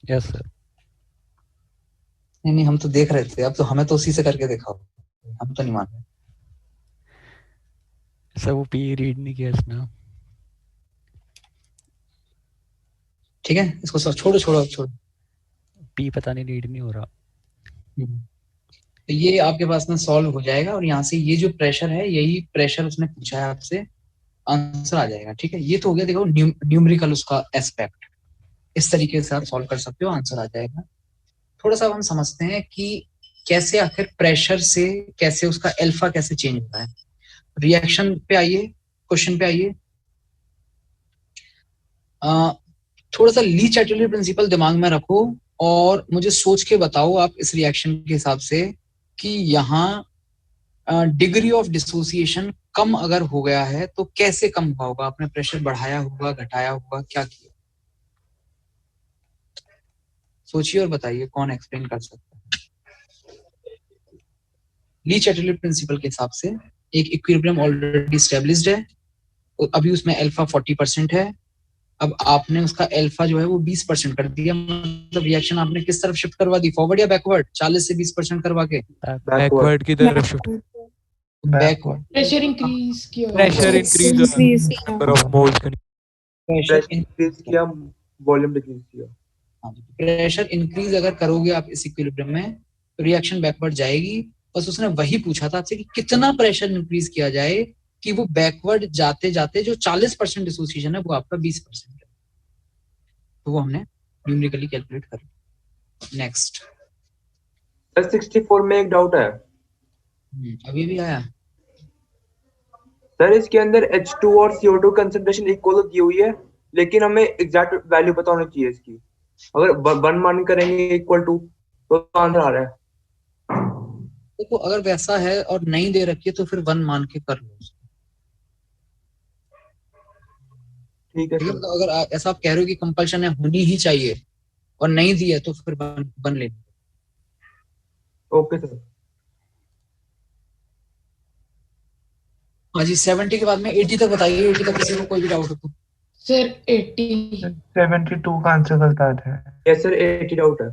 Yes sir. नहीं हम तो देख रहे थे, अब तो हमें तो उसी से करके दिखाओ, हम तो नहीं मान रहे। सर वो P रीड नहीं किया इसने। ठीक है, इसको सब छोड़ो। P पता नहीं रीड नहीं हो रहा। तो ये आपके पास में सॉल्व हो जाएगा, और यहाँ से ये जो प्रेशर है, यही प्रेशर उसने पूछा है आपसे, आंसर आ जाएगा। ठीक है, ये तो हो गया देखो न्यूमेरिकल उसका एस्पेक्ट, इस तरीके से आप सॉल्व कर सकते हो, आंसर आ जाएगा। थोड़ा सा हम समझते हैं कि कैसे आखिर प्रेशर से कैसे उसका अल्फा कैसे चेंज होता है। रिएक्शन पे आइए, क्वेश्चन पे आइए। थोड़ा सा ली चैटरजी प्रिंसिपल दिमाग में रखो और मुझे सोच के बताओ आप इस रिएक्शन के हिसाब से कि यहाँ डिग्री ऑफ डिसोसिएशन कम अगर हो गया है तो कैसे कम हुआ होगा? आपने प्रेशर बढ़ाया होगा, घटाया होगा, क्या किया? सोचिए और बताइए, कौन एक्सप्लेन कर सकता है? ली चैटरजी प्रिंसिपल के हिसाब से एक इक्विलिब्रियम ऑलरेडी एस्टेब्लिश्ड है, अभी उसमें अल्फा 40% है, अब आपने उसका अल्फा जो है वो 20% कर दिया, मतलब रिएक्शन आपने किस तरफ शिफ्ट करवा दी, फॉरवर्ड या बैकवर्ड? 40 से 20% करवा के बैकवर्ड की तरफ शिफ्ट, बैकवर्ड। प्रेशर इंक्रीज किया, pressure increase, number of moles pressure increase किया, वॉल्यूम डिक्रीज किया। हाँ, प्रेशर इंक्रीज अगर करोगे आप इस इक्विलिब्रियम में तो रिएक्शन बैकवर्ड जाएगी। बस उसने वही पूछा था आपसे कि कितना प्रेशर इंक्रीज किया जाए कि वो बैकवर्ड जाते जाते जो 40% डिसोसिएशन है वो आपका 20% है, तो वो हमने न्यूमेरिकली कैलकुलेट कर लिया। नेक्स्ट 64 में एक डाउट है, अभी भी आया सर। इसके अंदर H2 और CO2 कंसंट्रेशन इक्वल दी हुई है, लेकिन हमें एग्जैक्ट वैल्यू पता होनी चाहिए इसकी। अगर 1 मान करेंगे इक्वल टू तो आंसर आ रहा है। देखो अगर वैसा है और नहीं दे रखी है तो फिर 1 मान के कर लो, ठीक है। तो अगर ऐसा आप कह रहे हो कि कंपल्शन है, होनी ही चाहिए, और नहीं दी है तो फिर 1 ले। Okay sir. हाँ जी, 70 के बाद में 80 तक बताइए, 80 तक किसी को कोई भी डाउट हो तो। सर 80 72 का आंसर बता दें। यस सर, 80 डाउट है।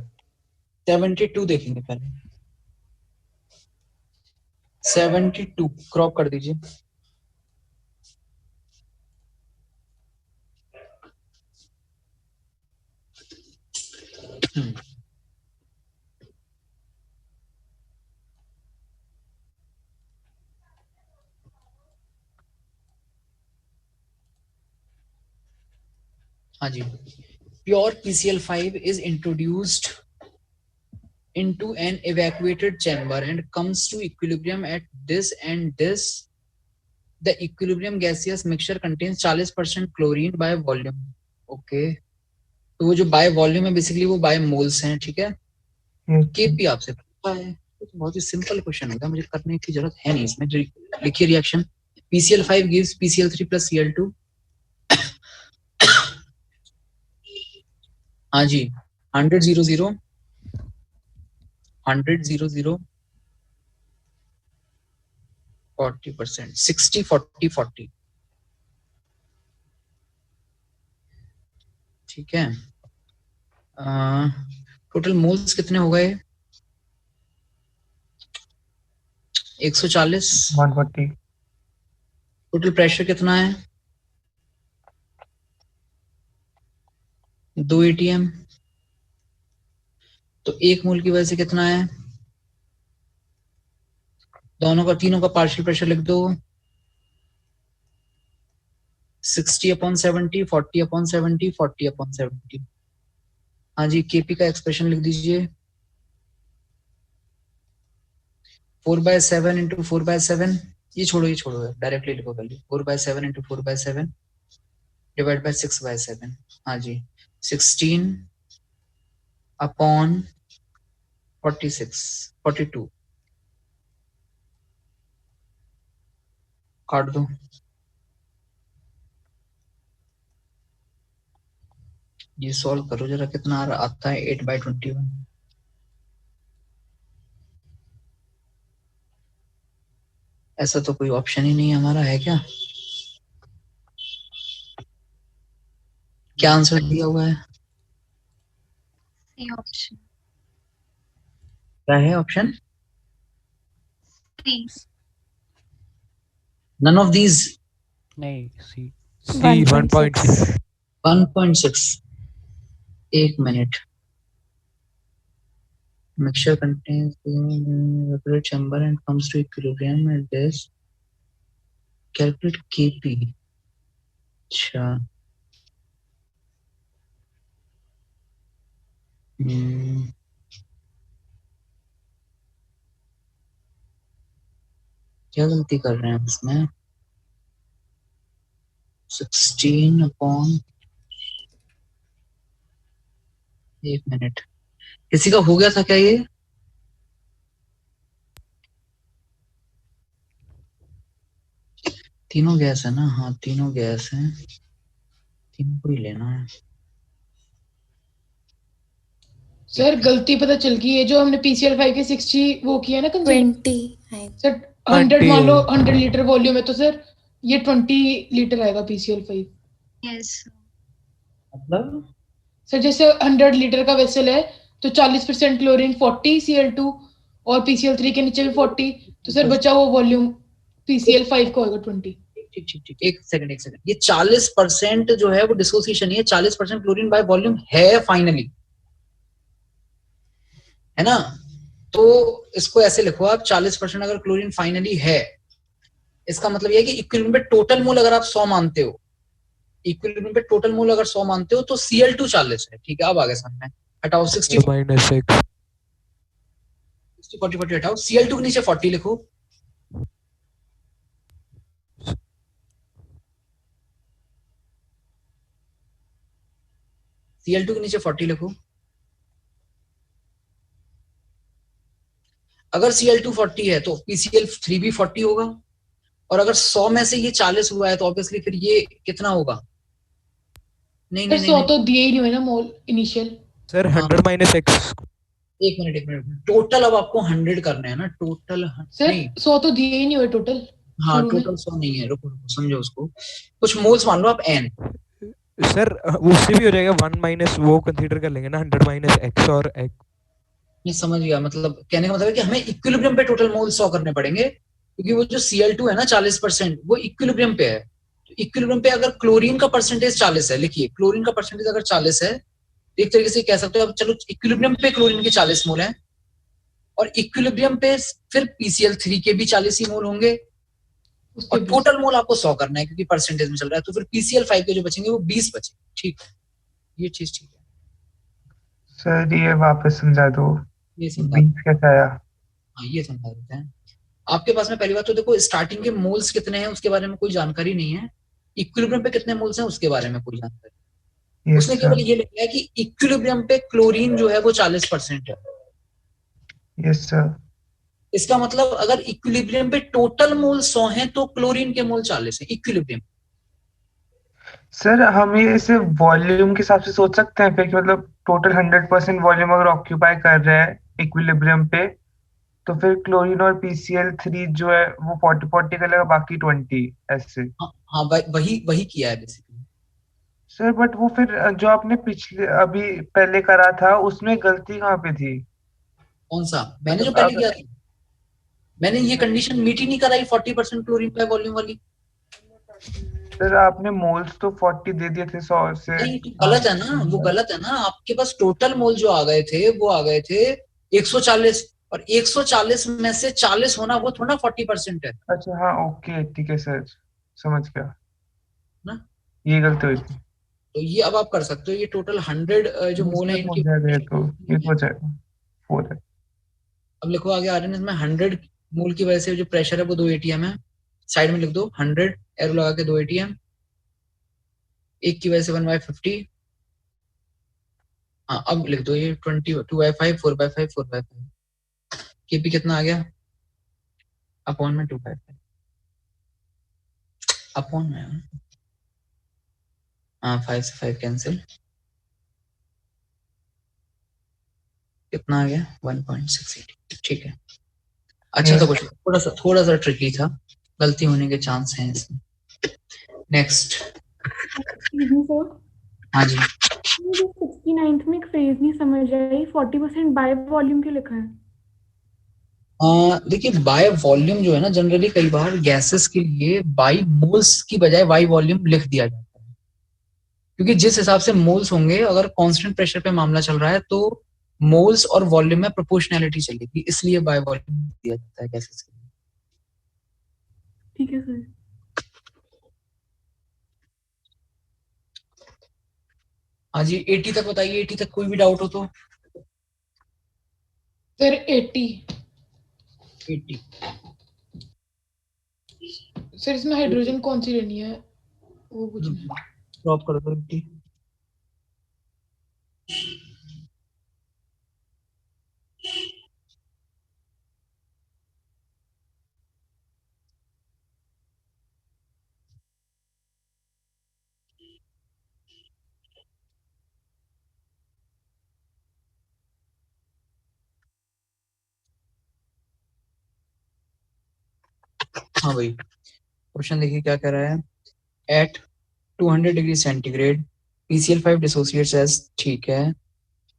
72 देखेंगे पहले, 72 क्रॉप कर दीजिए। हाँ जी, pure PCl5 is introduced into an evacuated chamber and comes to equilibrium at this and this. The equilibrium gaseous mixture contains 40% chlorine by volume. Okay, तो वो जो by volume है बेसिकली वो by moles हैं, ठीक है। Kp आपसे पता है, बहुत ही सिंपल क्वेश्चन होगा, मुझे करने की जरूरत है नहीं इसमें। लिखिए reaction PCl5 gives PCl3 plus Cl2। हाँ जी 100 0 0 100 0 0 40%, 60 40 40। ठीक है, टोटल मोल्स कितने हो गए? 140। 140। टोटल प्रेशर कितना है? 2 atm। तो 1 मोल की वजह से कितना है? दोनों का, तीनों का पार्शियल प्रेशर लिख दो। 60/70, 40/70, 40/70। हाँ जी, केपी का एक्सप्रेशन लिख दीजिए। 4/7 इंटू 4/7। ये छोड़ो डायरेक्टली लिखो वैल्यू। 4/7 into 4/7 divide by 6/7। हाँ जी 16/46 42। काट दो। ये सॉल्व करो जरा, कितना आता है? 8/21। ऐसा तो कोई ऑप्शन ही नहीं हमारा, है क्या? क्या आंसर दिया हुआ है? C option. क्या है option? C. None of these. नहीं सी। C 1.6। 1.6। एक मिनट। Mixture contains the evaporate chamber and comes to equilibrium at this. Calculate Kp। अच्छा, क्या गलती कर रहे हैं इसमें? 16 एक मिनट, किसी का हो गया था क्या ये? तीनों गैस है ना? हाँ तीनों गैस है, तीनों को ही लेना है। सर गलती पता चल गई है, जो हमने PCl5 के 60 वो किया ना 20 सर 100 मान लो 100 लीटर वॉल्यूम है, तो सर ये 20 लीटर आएगा PCl5। यस मतलब सर जैसे 100 लीटर का वेसल है तो 40% क्लोरीन 40 Cl2 और PCl3 के नीचे भी 40, तो सर बचा हुआ वॉल्यूम PCl5 का होगा 20। ठीक। एक सेकंड। ये 40% जो है वो डिसोसिएशन है। 40% क्लोरीन बाय वॉल्यूम है फाइनली, है ना? तो इसको ऐसे लिखो आप, 40% अगर क्लोरीन फाइनली है, इसका मतलब ये है कि इक्विलिब्रियम पे टोटल मोल अगर आप 100 मानते हो, इक्विलिब्रियम पे टोटल मोल अगर 100 मानते हो तो Cl2 40 है। ठीक है, अब आगे समझ में। हटाओ 60 -6 40 40 हटाओ। Cl2 के नीचे 40 लिखो। Cl2 के नीचे 40 लिखो। अगर Cl2 40 है तो PCl3 भी 40 होगा, और अगर 100 में से ये 40 हुआ है तो ऑब्वियसली फिर ये कितना होगा? नहीं, 100 तो दिए ही नहीं हुए ना मोल इनिशियल। Sir 100 -x। एक मिनट, टोटल अब आपको 100 करना है ना? टोटल सर 100 तो दिए ही नहीं हुए टोटल। हाँ टोटल 100 नहीं है, रुको समझो उसको। कुछ मोल्स मान लो आप n। सर उससे भी हो जाएगा 1 वो कंसीडर कर लेंगे ना, 100 -x और x। ये समझ गया, मतलब कहने का मतलब है कि हमें इक्विलिब्रियम पे टोटल मोल 100 करने पड़ेंगे, क्योंकि वो जो Cl2 है ना 40%, वो इक्विलिब्रियम पे है। तो इक्विलिब्रियम पे अगर क्लोरीन का परसेंटेज 40 है, लिखिए क्लोरीन का परसेंटेज अगर 40 है, एक तरीके से कह सकते हो आप, चलो इक्विलिब्रियम पे क्लोरीन के 40 मोल हैं, और इक्विलिब्रियम पे फिर PCl3 के भी 40 ही मोल होंगे, और टोटल मोल आपको 100 करना है क्योंकि परसेंटेज में चल रहा है। तो फिर PCl5 के जो बचेंगे वो 20 बचेंगे। ठीक है, ये चीज ठीक है। सर ये वापस समझा दो, ये समझा 20 कैसे आया? हाँ ये समझा देते हैं। आपके पास में पहली बात तो देखो, स्टार्टिंग के मोल्स कितने हैं उसके बारे में कोई जानकारी नहीं है, इक्विलिब्रियम पे कितने मोल्स हैं उसके बारे में कोई जानकारी। उसने केवल ये लिखा है कि इक्विलिब्रियम पे क्लोरीन जो है वो 40% है। Yes sir. इसका मतलब अगर इक्विलिब्रियम पे टोटल मोल 100 हैं तो क्लोरीन के मोल 40 हैं इक्विलिब्रियम। सर हम ये इसे वॉल्यूम के हिसाब से सोच सकते हैं फिर कि मतलब टोटल 100% वॉल्यूम अगर ऑक्यूपाई कर रहा है इक्विलिब्रियम पे, तो फिर क्लोरीन और PCl3 जो है वो 40-40 करेगा, बाकी 20 ऐसे। हाँ वही किया है बेसिकली। सर बट वो फिर जो आपने पिछले अभी पहले करा था उसमें गलती कहाँ पे थी? कौन सा? मैंने जो पहले किया था, मैंने ये कंडीशन मीट ही नहीं कराई 40% क्लोरीन बाय वॉल्यूम वाली। सर आपने मोल्स तो 40 दे दिए थे 100 से। नहीं तो गलत है ना, वो गलत है ना। आपके पास टोटल मोल जो आ गए थे वो आ गए थे 140, और 140 में से 40 होना वो थोड़ा 40% है। अच्छा हाँ ओके ठीक है सर, समझ गया ना, ये गलती हुई थी। तो ये अब आप कर सकते हो। ये टोटल 100 जो मोल है हो इनकी, जाएगा तो ये हो जाएगा 4 है। अब लिखो आगे आरएनएस में 100 मोल की वजह से जो प्रेशर है वो 2 ATM है। साइड में लिख दो 100 एरो लगा के 2 ATM, एक की वजह से 1/50। हाँ अब लिख दो ये 2/5 4/5 4/5। केपी कितना आ गया? अपॉन में 2/5 अपॉन में, हाँ 5 से 5 कैंसिल, कितना आ गया 1.68। ठीक है, अच्छा था क्वेश्चन, थोड़ा सा ट्रिकी था, गलती होने के चांस हैं इसमें। नेक्स्ट। हाँ जी, मुझे 69th में एक फ्रेज नहीं समझ आई, 40% बाय वॉल्यूम क्यों लिखा है? देखिए बाय वॉल्यूम जो है ना, जनरली कई बार गैसेस के लिए बाई मोल्स की बजाय बाई वॉल्यूम लिख दिया जाता है, क्योंकि जिस हिसाब से मोल्स होंगे, अगर कांस्टेंट प्रेशर पे मामला चल रहा है तो मोल्स और वॉल्यूम में प्रोपोर्शनैलिटी चलेगी, इसलिए बाय वॉल्यूम दिया जाता है गैसेस के लिए। ठीक है सर। हाँ जी 80 तक बताइए, 80 तक कोई भी डाउट हो तो। सर 80 सर इसमें हाइड्रोजन कौन सी लेनी है वो कुछ ड्रॉप कर दो 80। हाँ भाई क्वेश्चन देखिए क्या कह रहा है। At 200 degree centigrade PCl5 dissociates as, ठीक है,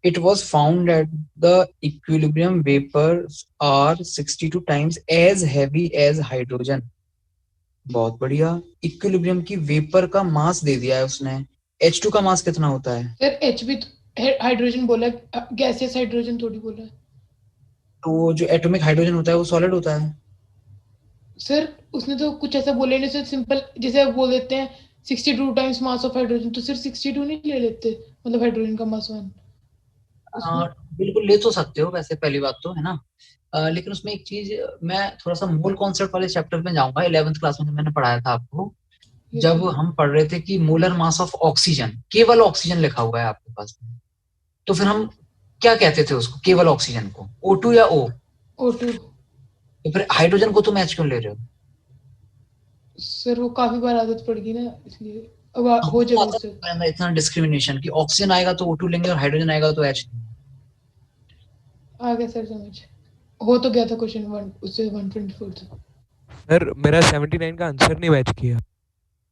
it was found that the equilibrium vapors are 62 times as heavy as hydrogen। बहुत बढ़िया, इक्विलिब्रियम की वेपर का मास दे दिया है उसने। H2 का मास कितना होता है? सर H भी हाइड्रोजन बोला, गैसियस हाइड्रोजन थोड़ी बोला। तो जो एटॉमिक हाइड्रोजन होता है वो सॉलिड होता है। सर उसने तो कुछ ऐसा बोला नहीं, सर सिंपल जैसे आप बोल देते हैं 62 टाइम्स मास ऑफ हाइड्रोजन, तो सिर्फ 62 नहीं ले लेते, मतलब हाइड्रोजन का मास 1। बिल्कुल ले तो सकते हो वैसे, पहली बात तो है ना। लेकिन उसमें एक चीज, मैं थोड़ा सा मोल कॉन्सेप्ट वाले चैप्टर में जाऊंगा। 11th क्लास में जब मैंने पढ़ाया था आपको, जब हम पढ़ रहे थे कि मोलर मास ऑफ ऑक्सीजन, केवल ऑक्सीजन लिखा हुआ है आपके पास में, तो फिर हम क्या कहते थे उसको, केवल ऑक्सीजन को O2 या O? O2। तो फिर हाइड्रोजन को तुम H क्यों ले रहे हो? सर वो काफी बार आदत पड़ गई ना, इसलिए अब हो जाएगा। इतना डिस्क्रिमिनेशन कि ऑक्सीजन आएगा तो O2 लेंगे और हाइड्रोजन आएगा तो H लेंगे। आ गया सर समझ, हो तो गया था क्वेश्चन 1 उससे 124 था। सर मेरा 79 का आंसर नहीं मैच किया।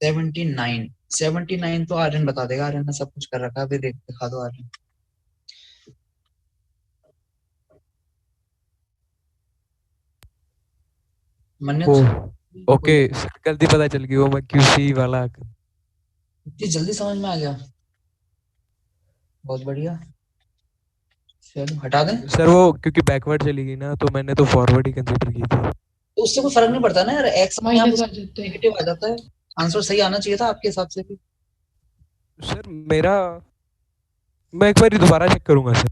79 तो आर्यन बता देगा, आर्यन ने सब कुछ कर रखा है, अभी दिखा दो आर्यन। ओके गलती पता चल गई, वो मैं QC वाला इतनी जल्दी समझ में आ गया, बहुत बढ़िया। चलो हटा दें सर, वो क्योंकि बैकवर्ड चली गई ना, तो मैंने तो फॉरवर्ड ही कंसीडर की थी। तो उससे कोई फर्क नहीं पड़ता ना यार, एक्स माइनस आ जाता है, नेगेटिव आ जाता है, आंसर सही आना चाहिए था आपके हिसाब से भी। सर मेरा, मैं एक बार दोबारा चेक करूंगा सर।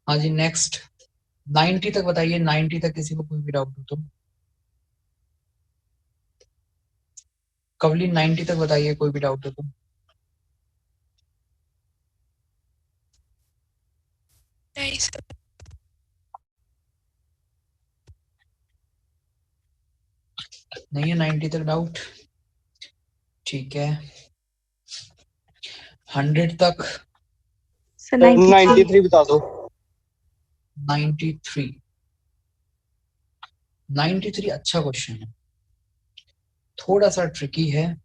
हाँ जी नेक्स्ट। 90 तक बताइए, 90 तक किसी को कोई भी डाउट हो तो। कवली 90 तक बताइए, कोई भी डाउट हो तो। 90 तक डाउट? ठीक है, 100 तक? सर 93 बता दो। 93 अच्छा क्वेश्चन है, थोड़ा सा ट्रिकी है,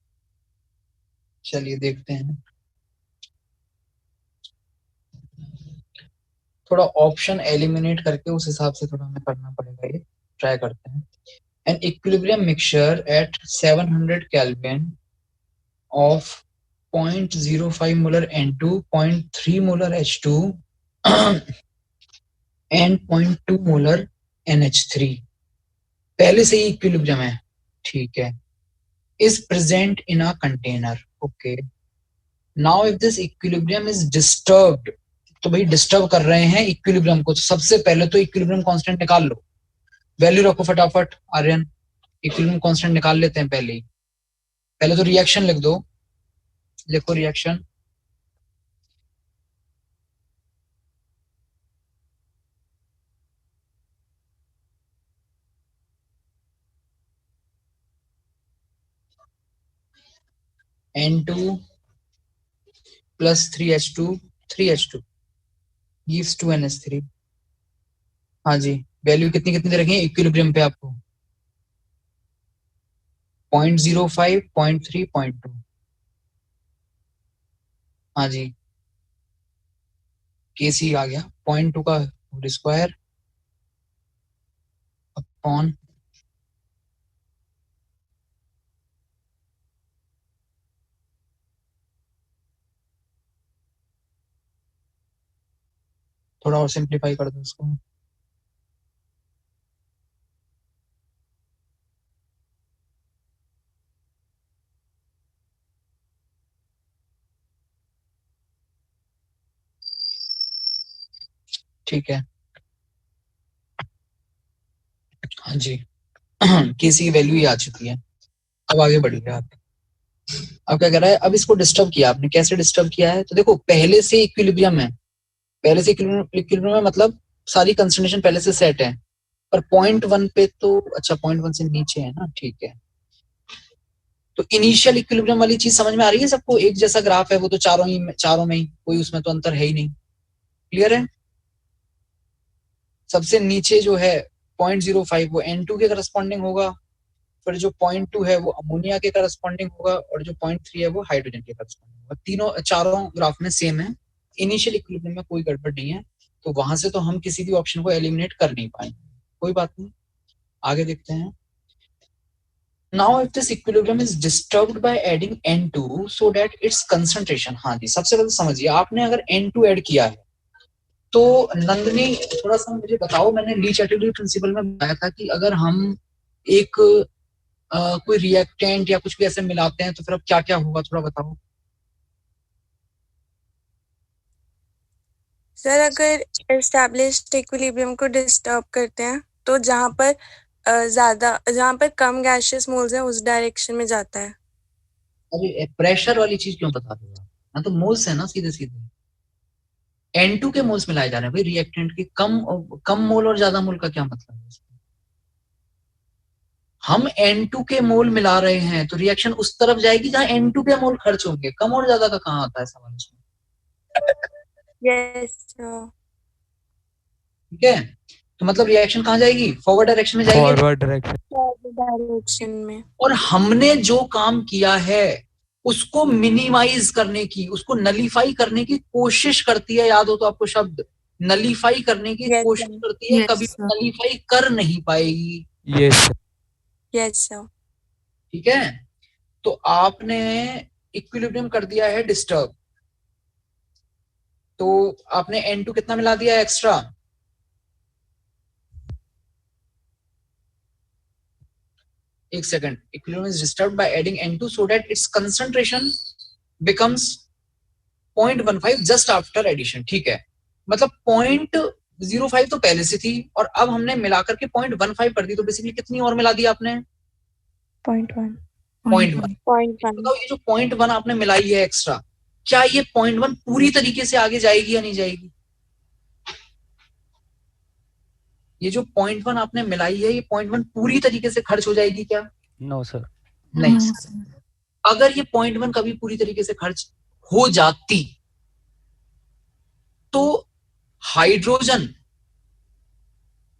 चलिए देखते हैं। थोड़ा ऑप्शन एलिमिनेट करके उस हिसाब से थोड़ा हमें करना पड़ेगा, ये ट्राई करते हैं। An equilibrium mixture eight 700 kelvin of 0.05 molar N2, 0.3 molar H2 and 0.2 molar NH3 पहले से ही इक्विलिब्रियम है, ठीक है, is present in a container. Okay, now if this equilibrium is disturbed, तो भाई डिस्टर्ब कर रहे हैं इक्विलिब्रियम को, तो सबसे पहले तो इक्विलिब्रियम कांस्टेंट निकाल लो, वैल्यू रखो फटाफट। आर्यन, इक्विलिब्रियम कांस्टेंट निकाल लेते हैं पहले तो रिएक्शन लिख दो, लिखो reaction. N2 plus 3H2 gives 2NH3। हाँ जी, वैल्यू कितनी कितनी दे रखी है इक्विलिब्रियम पे आपको? 0.05, 0.3, 0.2। हाँ जी, KC आ गया, 0.2 का होल स्क्वायर अपॉन थोड़ा और सिंप्लीफाई कर दो इसको, ठीक है। हाँ जी, किसी की वैल्यू ही आ चुकी है। अब आगे बढ़िए आप। अब क्या कर रहा है, अब इसको डिस्टर्ब किया आपने, कैसे डिस्टर्ब किया है? तो देखो पहले से इक्विलिब्रियम है, पहले से इक्विलिब्रियम है मतलब सारी कंसंट्रेशन पहले से सेट है, पर 0.1 पे तो अच्छा 0.1 से नीचे है ना, ठीक है। तो इनिशियल इक्विलिब्रियम वाली चीज समझ में आ रही है सबको? एक जैसा ग्राफ है वो तो चारों में ही, कोई उसमें तो अंतर है ही नहीं। क्लियर है? सबसे नीचे जो है 0.05 वो N2 के करस्पॉन्डिंग होगा, फिर जो 0.2 है वो अमोनिया के करस्पॉन्डिंग होगा, और जो 0.3 है वो हाइड्रोजन के करस्पॉन्डिंग होगा। चारों ग्राफ में सेम है, इनिशियल इक्विलिब्रियम में कोई गड़बड़ नहीं है, तो वहां से तो हम किसी भी ऑप्शन को एलिमिनेट कर नहीं पाएंगे, कोई बात नहीं। आगे देखते हैं। Now if this equilibrium is disturbed by adding N2 so that its concentration, हाँ जी, सबसे पहले समझिए, आपने अगर N2 ऐड किया है तो नंदनी थोड़ा सा मुझे बताओ, मैंने ली चैटर्जी प्रिंसिपल में बताया था कि अगर हम एक कोई रिएक्टेंट या कुछ भी ऐसे मिलाते हैं तो फिर अब क्या क्या होगा, थोड़ा बताओ। सर अगर एस्टैब्लिश्ड इक्विलिब्रियम को डिस्टर्ब करते हैं तो जहाँ पर कम गैसियस मोल्स हैं उस डायरेक्शन में जाता है। अरे प्रेशर वाली चीज क्यों बता रहे हो? ना तो मोल्स है ना, सीधे सीधे N2 के मोल्स मिलाए जा रहे हैं भाई, रिएक्टेंट के कम मोल और ज्यादा मोल का क्या मतलब है? हम N2 के मोल मिला रहे हैं तो रिएक्शन उस तरफ जाएगी जहां N2 के मोल खर्च होंगे, कम और ज्यादा का कहाँ आता है सवाल इसमें? यस ठीक है, तो मतलब रिएक्शन कहाँ जाएगी? फॉरवर्ड डायरेक्शन में जाएगी, फॉरवर्ड डायरेक्शन में। और हमने जो काम किया है उसको मिनिमाइज करने की, उसको नलीफाई करने की कोशिश करती है। याद हो तो आपको शब्द, नलीफाई करने की कोशिश करती है, कभी नलीफाई कर नहीं पाएगी। Yes sir. ठीक है, तो आपने इक्विलिब्रियम कर दिया है डिस्टर्ब, तो आपने N2 कितना मिला दिया एक्स्ट्रा? एक second, equilibrium is disturbed by adding N2 so that its concentration becomes 0.15 just after addition. ठीक है, मतलब 0.05 तो पहले से थी और अब हमने मिलाकर के 0.15 कर दी, तो बेसिकली कितनी और मिला दी आपने? 0.1। बताओ ये जो 0.1 आपने मिलाई है एक्स्ट्रा, क्या ये 0.1 पूरी तरीके से आगे जाएगी या नहीं जाएगी? ये जो 0.1 आपने मिलाई है, ये 0.1 पूरी तरीके से खर्च हो जाएगी क्या? No sir. नहीं सर। अगर ये 0.1 कभी पूरी तरीके से खर्च हो जाती तो हाइड्रोजन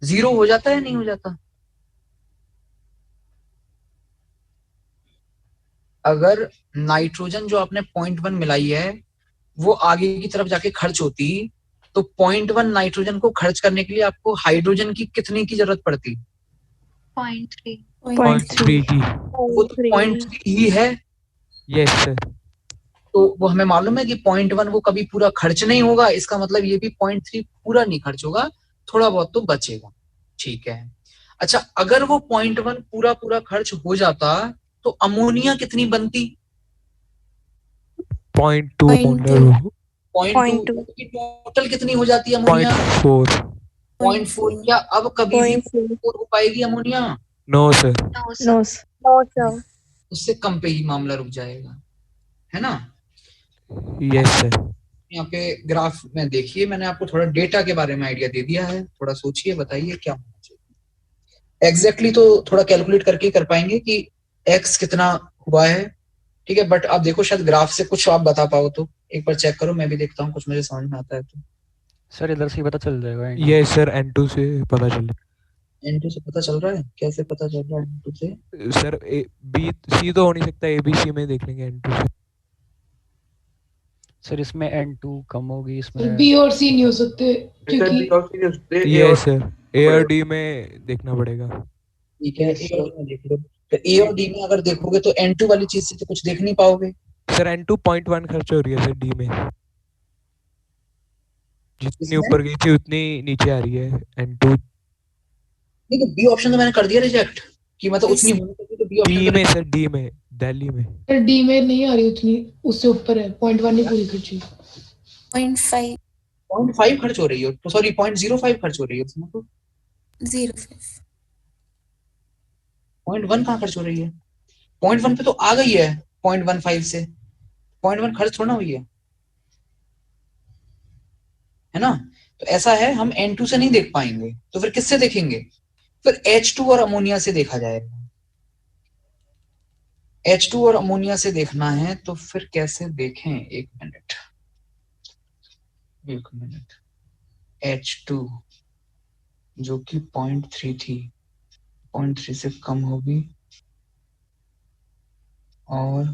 0 हो जाता है, नहीं हो जाता? अगर नाइट्रोजन जो आपने 0.1 मिलाई है वो आगे की तरफ जाके खर्च होती तो 0.1 नाइट्रोजन को खर्च करने के लिए आपको हाइड्रोजन की कितने की जरूरत पड़ती? 0.3 0.3 की। वो तो 0.3 ही है। Yes sir. तो वो हमें मालूम है कि 0.1 वो कभी पूरा खर्च नहीं होगा, इसका मतलब ये भी 0.3 पूरा नहीं खर्च होगा, थोड़ा बहुत तो बचेगा। ठीक है। अच्छा, अगर वो 0.1 पूरा पूरा खर्च हो जाता तो अमोनिया कितनी बनती? 0.2 मोलर। 0.2 की टोटल कितनी हो जाती है अमोनिया? 0.4। 0.4। क्या अब कभी भी 0.4 हो पाएगी ammonia? No sir. No sir. उससे कम पे ही मामला रुक जाएगा, है ना? Yes sir. यहाँ पे ग्राफ में देखिए, मैंने आपको थोड़ा डेटा के बारे में आइडिया दे दिया है, थोड़ा सोचिए, बताइए क्या होना चाहिए। एग्जैक्टली तो थोड़ा कैलकुलेट करके कर पाएंगे कि x कितना हुआ है, ठीक है, बट आप देखो शायद ग्राफ से कुछ आप बता पाओ तो एक बार चेक करो, मैं भी देखता हूँ कुछ मुझे समझ में आता है तो। सर इधर से ही पता चल जाएगा। ये सर N2 से पता चल N2 से पता चल रहा है? कैसे पता चल रहा है N2 से? सर बी सी तो हो नहीं सकता, ABC में देख लेंगे N2 से। सर इसमें N2 कम होगी, इसमें बी और सी नहीं हो सकते क्योंकि ये सर A और D में देखना पड़ेगा। ठीक है, A और D में देख लो। तो A और D में अगर देखोगे तो N2 वाली चीज से तो कुछ देख नहीं पाओगे। सर N2 0.1 खर्च हो रही है सर D में, जितनी ऊपर गई थी उतनी नीचे आ रही है N2। नहीं, बी ऑप्शन तो मैंने कर दिया रिजेक्ट कि मतलब उतनी होनी चाहिए, तो बी ऑप्शन डी में सर, डी में दिल्ली में। सर डी में नहीं आ रही उतनी, उससे ऊपर है 0.1 नहीं पूरी खर्ची। 0.5 खर्च हो रही है, तो सॉरी 0.05 खर्च हो रही है उसमें, तो 0.1 कहाँ खर्च हो रही है? 0.1 पे तो आ गई है 0.15 से, 0.1 खर्च थोड़ा हुई है ना? तो ऐसा है, हम N2 से नहीं देख पाएंगे, तो फिर किससे देखेंगे? फिर H2 और अमोनिया से देखा जाएगा। H2 और अमोनिया से देखना है तो फिर कैसे देखें? एक मिनट H2 जो कि 0.3 थी, 0.3 से कम होगी और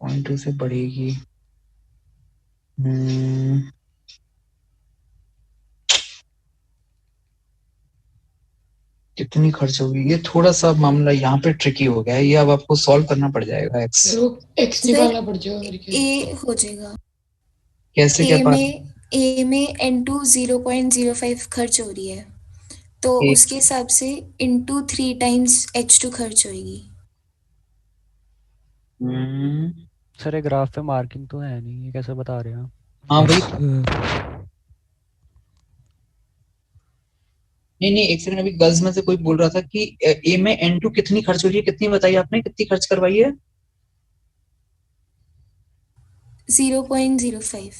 0.2 से बढ़ेगी। कितनी खर्च होगी? ये थोड़ा सा मामला यहाँ पे ट्रिकी हो गया है, ये अब आपको सॉल्व करना पड़ जाएगा। एक्स निकालना पड़ जाएगा मेरे ख्याल। ए हो जाएगा। कैसे? क्या बात? ए में N2 0.05 खर्च हो रही है, तो उसके हिसाब से into 3 times H2 खर्च होगी। सर ये ग्राफ पे मार्किंग तो है नहीं, ये कैसे बता रहे हैं? हाँ भाई, नहीं एक सेकंड, अभी गर्ल्स में से कोई बोल रहा था कि ए में N2 कितनी खर्च हो रही है, कितनी बताई आपने, कितनी खर्च करवाई है? 0.05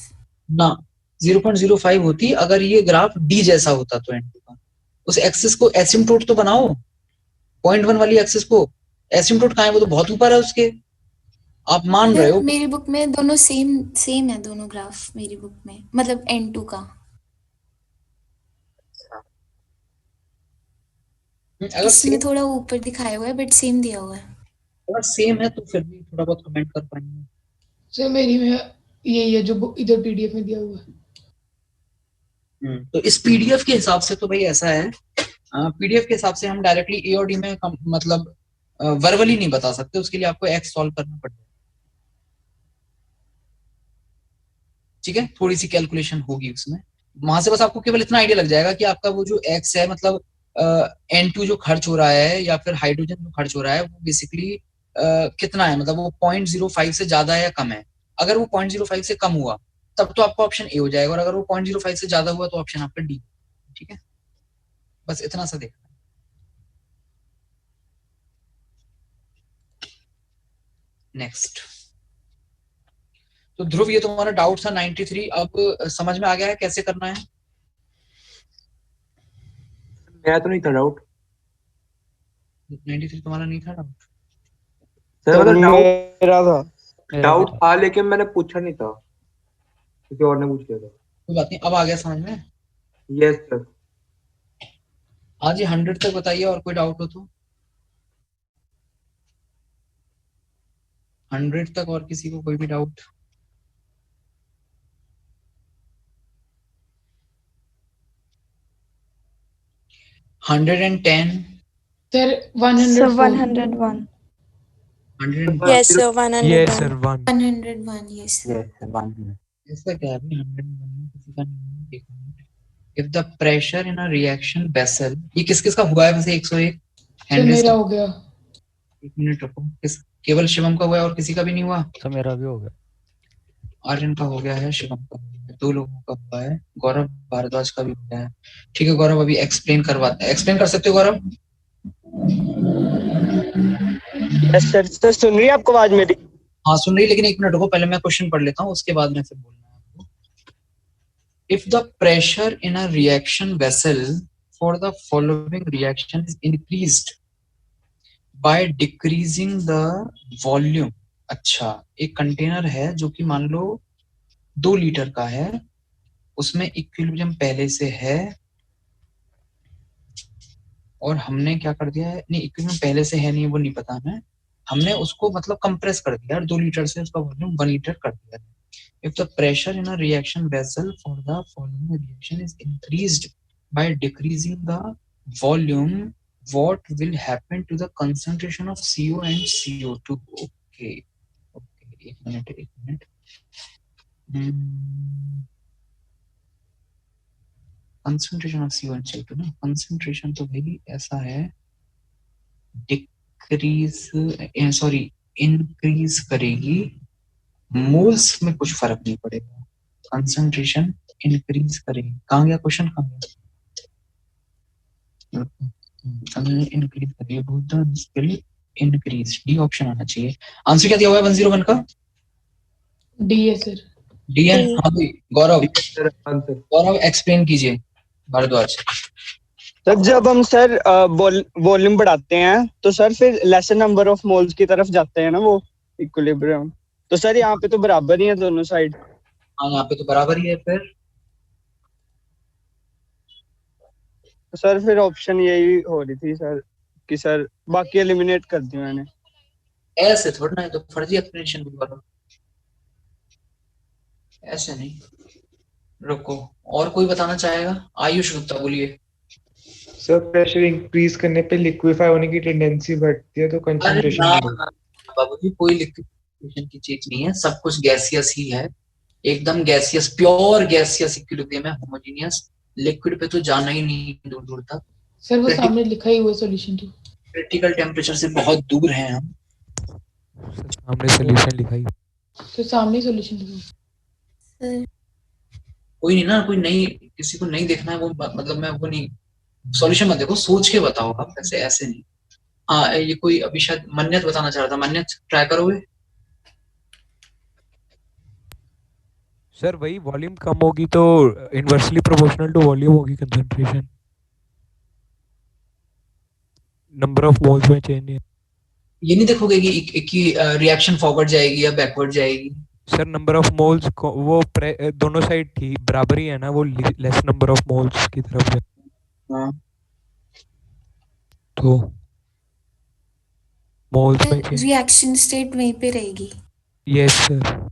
ना, 0.05 होती अगर ये ग्राफ D जैसा होता तो N2 का। उस एक्सिस को एसिम्प्टोट तो बनाओ, 0.1 वाली एक्सिस को। एसिम्प्टोट कहाँ है? वो तो बहुत ऊपर है उसके, आप मान रहे हो? मेरी बुक में दोनों सेम है, दोनों ग्राफ मेरी बुक में, मतलब N2 का। इसमें थोड़ा ऊपर दिखाया हुआ है बट सेम दिया हुआ है। अगर सेम है तो फिर भी थोड़ा बहुत कमेंट कर पाएंगे। सर मेरी में यही है जो इधर पीडीएफ में दिया हुआ है। तो इस पीडीएफ के हिसाब से तो भाई ऐसा है, पीडीएफ के हिसाब से हम डायरेक्टली ए और डी में मतलब वर्बली नहीं बता सकते, उसके लिए आपको एक्स सॉल्व करना पड़ेगा। ठीक है, थोड़ी सी कैलकुलेशन होगी उसमें, वहां से बस आपको केवल इतना आइडिया लग जाएगा कि आपका वो जो एक्स है, मतलब N2 जो खर्च हो रहा है या फिर हाइड्रोजन जो खर्च हो रहा है वो बेसिकली कितना है, मतलब वो 0.05 से ज्यादा है या कम है। अगर वो 0.05 से कम हुआ तब तो आपका ऑप्शन ए हो जाएगा, और अगर वो 0.05 से ज्यादा हुआ तो ऑप्शन आपका डी। ठीक है, बस इतना सा देखना। नेक्स्ट, तो ध्रुव ये तुम्हारा डाउट था 93, अब समझ में आ गया है कैसे करना है? मेरा तो नहीं था डाउट। 93 तुम्हारा नहीं था डाउट? सर तो मतलब मेरा था डाउट था लेकिन मैंने पूछा नहीं था, किसी और ने पूछ लिया था। कोई बात नहीं, अब आ गया समझ में। Yes sir. हाँ जी 100 तक बताइए, और कोई डाउट हो तो। 100 तक और किसी को कोई भी doubt? $110 sir So 104 101. Yes sir, 101. Yes sir, 101 yes sir. इसका क्या है अभी 101 किसी का नहीं है। If the pressure in a reaction vessel, ये किस किस का हुआ है वैसे 101? सर मेरा हो गया। एक मिनट रुको, केवल शिवम का हुआ है और किसी का भी नहीं हुआ? सर मेरा भी हो गया। आर्यन का हो गया है, शिवम का हो गया है, 2 लोगों का हुआ है, गौरव भारद्वाज का भी हो गया है। ठीक है गौरव, अभी एक्सप्लेन करवाते हैं। एक्सप्लेन कर सकते हो गौरव? सर सुन रही है आपको आवाज मेरी? हाँ सुन रही, लेकिन एक मिनट रुको, पहले मैं क्वेश्चन पढ़ लेता हूँ, उसके बाद में फिर बोलना है आपको। If the pressure in a reaction vessel for the following reaction is increased by decreasing the volume। अच्छा, एक कंटेनर है जो कि मान लो 2 लीटर का है, उसमें इक्विलिब्रियम पहले से है और हमने क्या कर दिया है, नहीं इक्विलिब्रियम पहले से है नहीं, वो नहीं पता हमें, हमने उसको मतलब कंप्रेस कर दिया और 2 लीटर से उसका वॉल्यूम 1 लीटर कर दिया। If the pressure in a reaction vessel for the following reaction is increased by decreasing the volume, what will happen to the concentration of CO and CO2? Okay, एक minute. Concentration of CO and CO2 ना, concentration तो भाई ऐसा है, increase करेगी, मोल्स में कुछ फर्क नहीं पड़ेगा, कंसंट्रेशन इंक्रीज करेगी। कहाँ गया क्वेश्चन, कहाँ गया? इंक्रीज करेगी, both will increase. D option आना चाहिए। आंसर क्या दिया हुआ है 101 का? डी है सर। डी है। हाँ भाई गौरव एक्सप्लेन कीजिए भारद्वाज। सर जब हम सर वॉल्यूम बढ़ाते हैं तो सर फिर लेसर नंबर ऑफ मोल्स की तरफ जाते हैं ना वो इक्विलिब्रियम, तो सर यहाँ पे तो बराबर ही है दोनों साइड। हाँ यहाँ पे तो बराबर ही है। फिर ऑप्शन यही हो रही थी सर कि सर बाकी एलिमिनेट कर दी मैंने। ऐसे थोड़ा ना है, तो फर्जी एक्सप्लेनेशन भी करो, ऐसे नहीं। रुको, और कोई बताना चाहेगा? आयुष गुप्ता बोलिए। सर प्रेशर इंक्रीज करने पे लिक्विफाई होने की टेंडेंसी बढ़ती है तो कंसंट्रेशन बाबू जी कोई लिक्विफिकेशन की चीज नहीं है, सब कुछ गैसियस ही है, एकदम गैसियस, प्योर गैसियस इक्विलिब्रियम है, होमोजेनियस। लिक्विड पे तो जाना ही नहीं दूर दूर तक। सर वो सामने लिखा ही हुआ सॉल्यूशन तो क्रिटिकल टेम्परेचर से बहुत दूर हैं हम। सामने सॉल्यूशन लिखा ही, तो सामने सॉल्यूशन लिखा। कोई नहीं ना, कोई नहीं, किसी को नहीं देखना है वो, मतलब मैं वो नहीं, सॉल्यूशन मत देखो, सोच के बताओ आप, ऐसे नहीं। हाँ ये कोई अभी शायद मन्नत बताना चाह रहा था, मन्नत ट्राई करोगे? सर वही वॉल्यूम कम होगी तो इनवर्सली प्रोपोर्शनल टू वॉल्यूम होगी कंसंट्रेशन, नंबर ऑफ मोल्स में चेंज नहीं। ये नहीं देखोगे कि रिएक्शन फॉरवर्ड जाएगी या बैकवर्ड जाएगी? सर नंबर ऑफ मोल्स वो दोनों साइड थी बराबर ही है ना, वो लेस नंबर ऑफ मोल्स की तरफ है। हाँ तो मोल्स में रिएक्शन स्टेट वहीं पे रहेगी। Yes sir.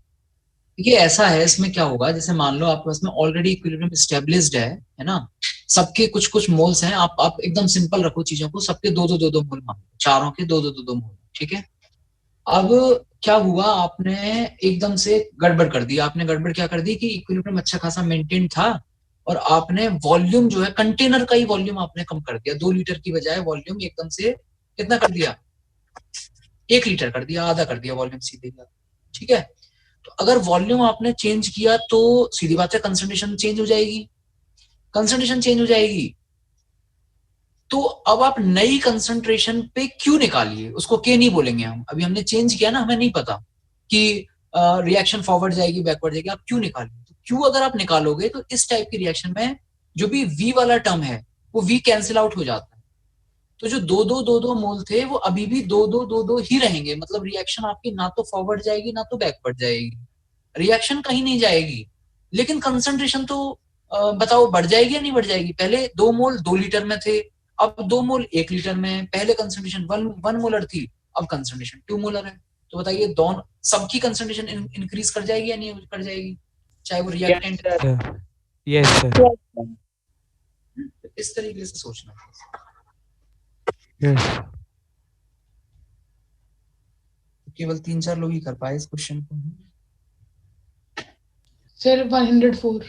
ये ऐसा है, इसमें क्या होगा, जैसे मान लो आपके पास में ऑलरेडी इक्विलिब्रियम एस्टेब्लिश्ड है ना, सबके कुछ कुछ मोल्स हैं, आप एकदम सिंपल रखो चीजों को, सबके 2-2 मोल मान लो, चारों के 2-2 मोल, ठीक है। अब क्या हुआ, आपने एकदम से गड़बड़ कर दी। आपने गड़बड़ क्या कर दी कि इक्विलिब्रियम अच्छा खासा मेंटेन था और आपने वॉल्यूम जो है, कंटेनर का ही वॉल्यूम आपने कम कर दिया, 2 लीटर की बजाय वॉल्यूम एकदम से कितना कर दिया, 1 लीटर कर दिया, आधा कर दिया वॉल्यूम सीधे, ठीक है। तो अगर वॉल्यूम आपने चेंज किया तो सीधी बात है कंसंट्रेशन चेंज हो जाएगी, कंसंट्रेशन चेंज हो जाएगी। तो अब आप नई कंसंट्रेशन पे क्यू निकालिए, उसको के नहीं बोलेंगे हम, अभी हमने चेंज किया ना, हमें नहीं पता कि रिएक्शन फॉरवर्ड जाएगी बैकवर्ड जाएगी, आप क्यू निकालिए। तो क्यू अगर आप निकालोगे तो इस टाइप की रिएक्शन में जो भी वी वाला टर्म है वो वी कैंसिल आउट हो जाता है। तो जो दो मोल थे वो अभी भी दो ही रहेंगे, मतलब रिएक्शन आपकी ना तो फॉरवर्ड जाएगी ना तो बैकवर्ड जाएगी, रिएक्शन कहीं नहीं जाएगी, लेकिन कंसंट्रेशन तो बताओ बढ़ जाएगी या नहीं बढ़ जाएगी। पहले 2 मोल 2 लीटर में थे, अब 2 मोल 1 लीटर में। पहले कंसंट्रेशन 1 मोलर थी, अब कंसंट्रेशन 2 मोलर है। तो बताइए दोनों सबकी कंसंट्रेशन इंक्रीज कर जाएगी या नहीं कर जाएगी, चाहे वो रिएक्टेंट यस सर। इस तरीके से सोचना। यस केवल 3-4 लोग ही कर पाए इस क्वेश्चन को सर 104,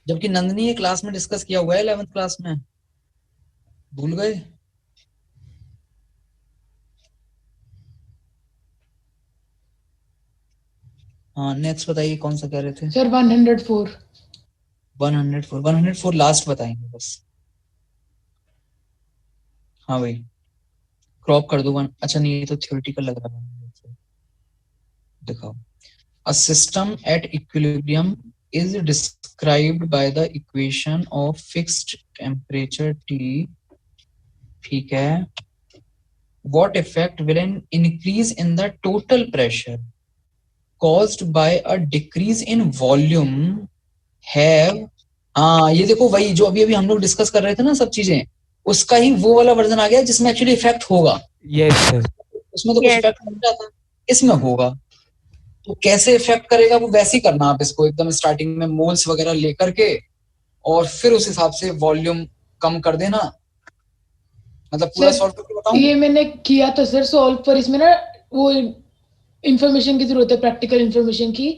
जबकि नंदनी ये क्लास में डिस्कस किया हुआ है 11th क्लास में, भूल गए। हाँ नेक्स्ट बताइए कौन सा कह रहे थे सर 104। 104 लास्ट बताएंगे बस। हाँ भाई क्रॉप कर दो 1। अच्छा नहीं ये तो थ्योरेटिकल लग रहा है, दिखाओ। A system at equilibrium is described by the equation of fixed temperature T. ठीक है। What effect will an increase in the total pressure caused by a decrease in volume have? हाँ ये देखो वही जो अभी हम लोग डिस्कस कर रहे थे ना सब चीजें, उसका ही वो वाला वर्जन आ गया जिसमें एक्चुअली इफेक्ट होगा। Yes sir. उसमें तो कुछ इफेक्ट नहीं जाता, इसमें होगा। तो कैसे इफेक्ट करेगा वो वैसे ही करना आप इसको, एकदम स्टार्टिंग में मोल्स वगैरह लेकर के और फिर उस हिसाब से वॉल्यूम कम कर देना। मतलब पूरा सॉल्व करके बताऊं? ये मैंने किया था सर सॉल्व, पर इसमें ना वो इंफॉर्मेशन की जरूरत है, प्रैक्टिकल इंफॉर्मेशन की।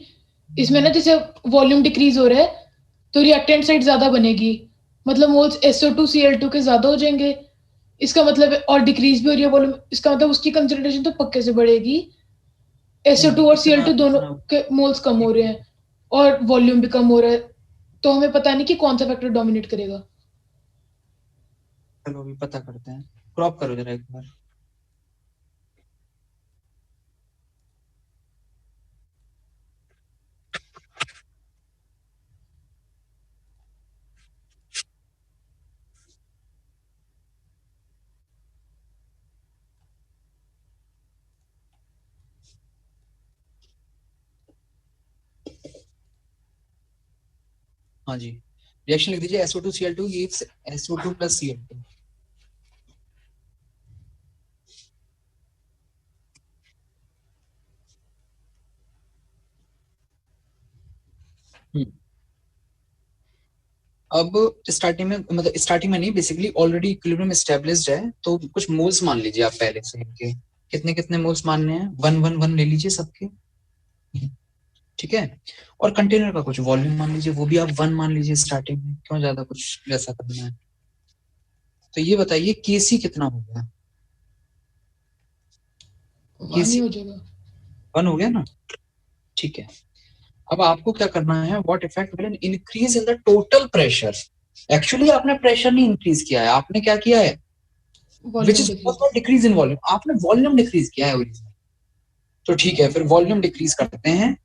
इसमें ना जैसे वॉल्यूम डिक्रीज हो रहा है तो रिएक्टेंट साइड ज्यादा बनेगी, मतलब मोल्स SO2Cl2 के ज्यादा हो जाएंगे। इसका मतलब और डिक्रीज भी हो रही है वॉल्यूम, इसका मतलब उसकी कंसंट्रेशन तो पक्के से बढ़ेगी। SO2 और Cl2 दोनों के मोल्स कम हो रहे हैं और वॉल्यूम भी कम हो रहा है, तो हमें पता नहीं कि कौन सा फैक्टर डोमिनेट करेगा। चलो अभी पता करते हैं, क्रॉप करो जरा एक बार। हाँ जी रिएक्शन लिख दीजिए SO2Cl2 gives SO2 plus Cl2। अब स्टार्टिंग में मतलब स्टार्टिंग में नहीं, बेसिकली ऑलरेडी इक्विलिब्रियम एस्टेब्लिश्ड है, तो कुछ मोल्स मान लीजिए आप पहले से इनके। कितने कितने मोल्स मानने हैं? 1 ले लीजिए सबके, ठीक है। और कंटेनर का कुछ वॉल्यूम मान लीजिए, वो भी आप 1 मान लीजिए स्टार्टिंग में, क्यों ज्यादा कुछ वैसा करना है। तो ये बताइए केसी कितना हो गया? केसी हो जाएगा 1 हो गया ना, ठीक है। अब आपको क्या करना है, what effect will increase in the total pressure. Actually आपने प्रेशर नहीं इंक्रीज किया है, आपने क्या किया है, which is decrease in volume, आपने वॉल्यूम डिक्रीज किया है ओरिजिनल। तो ठीक है फिर वॉल्यूम डिक्रीज करते हैं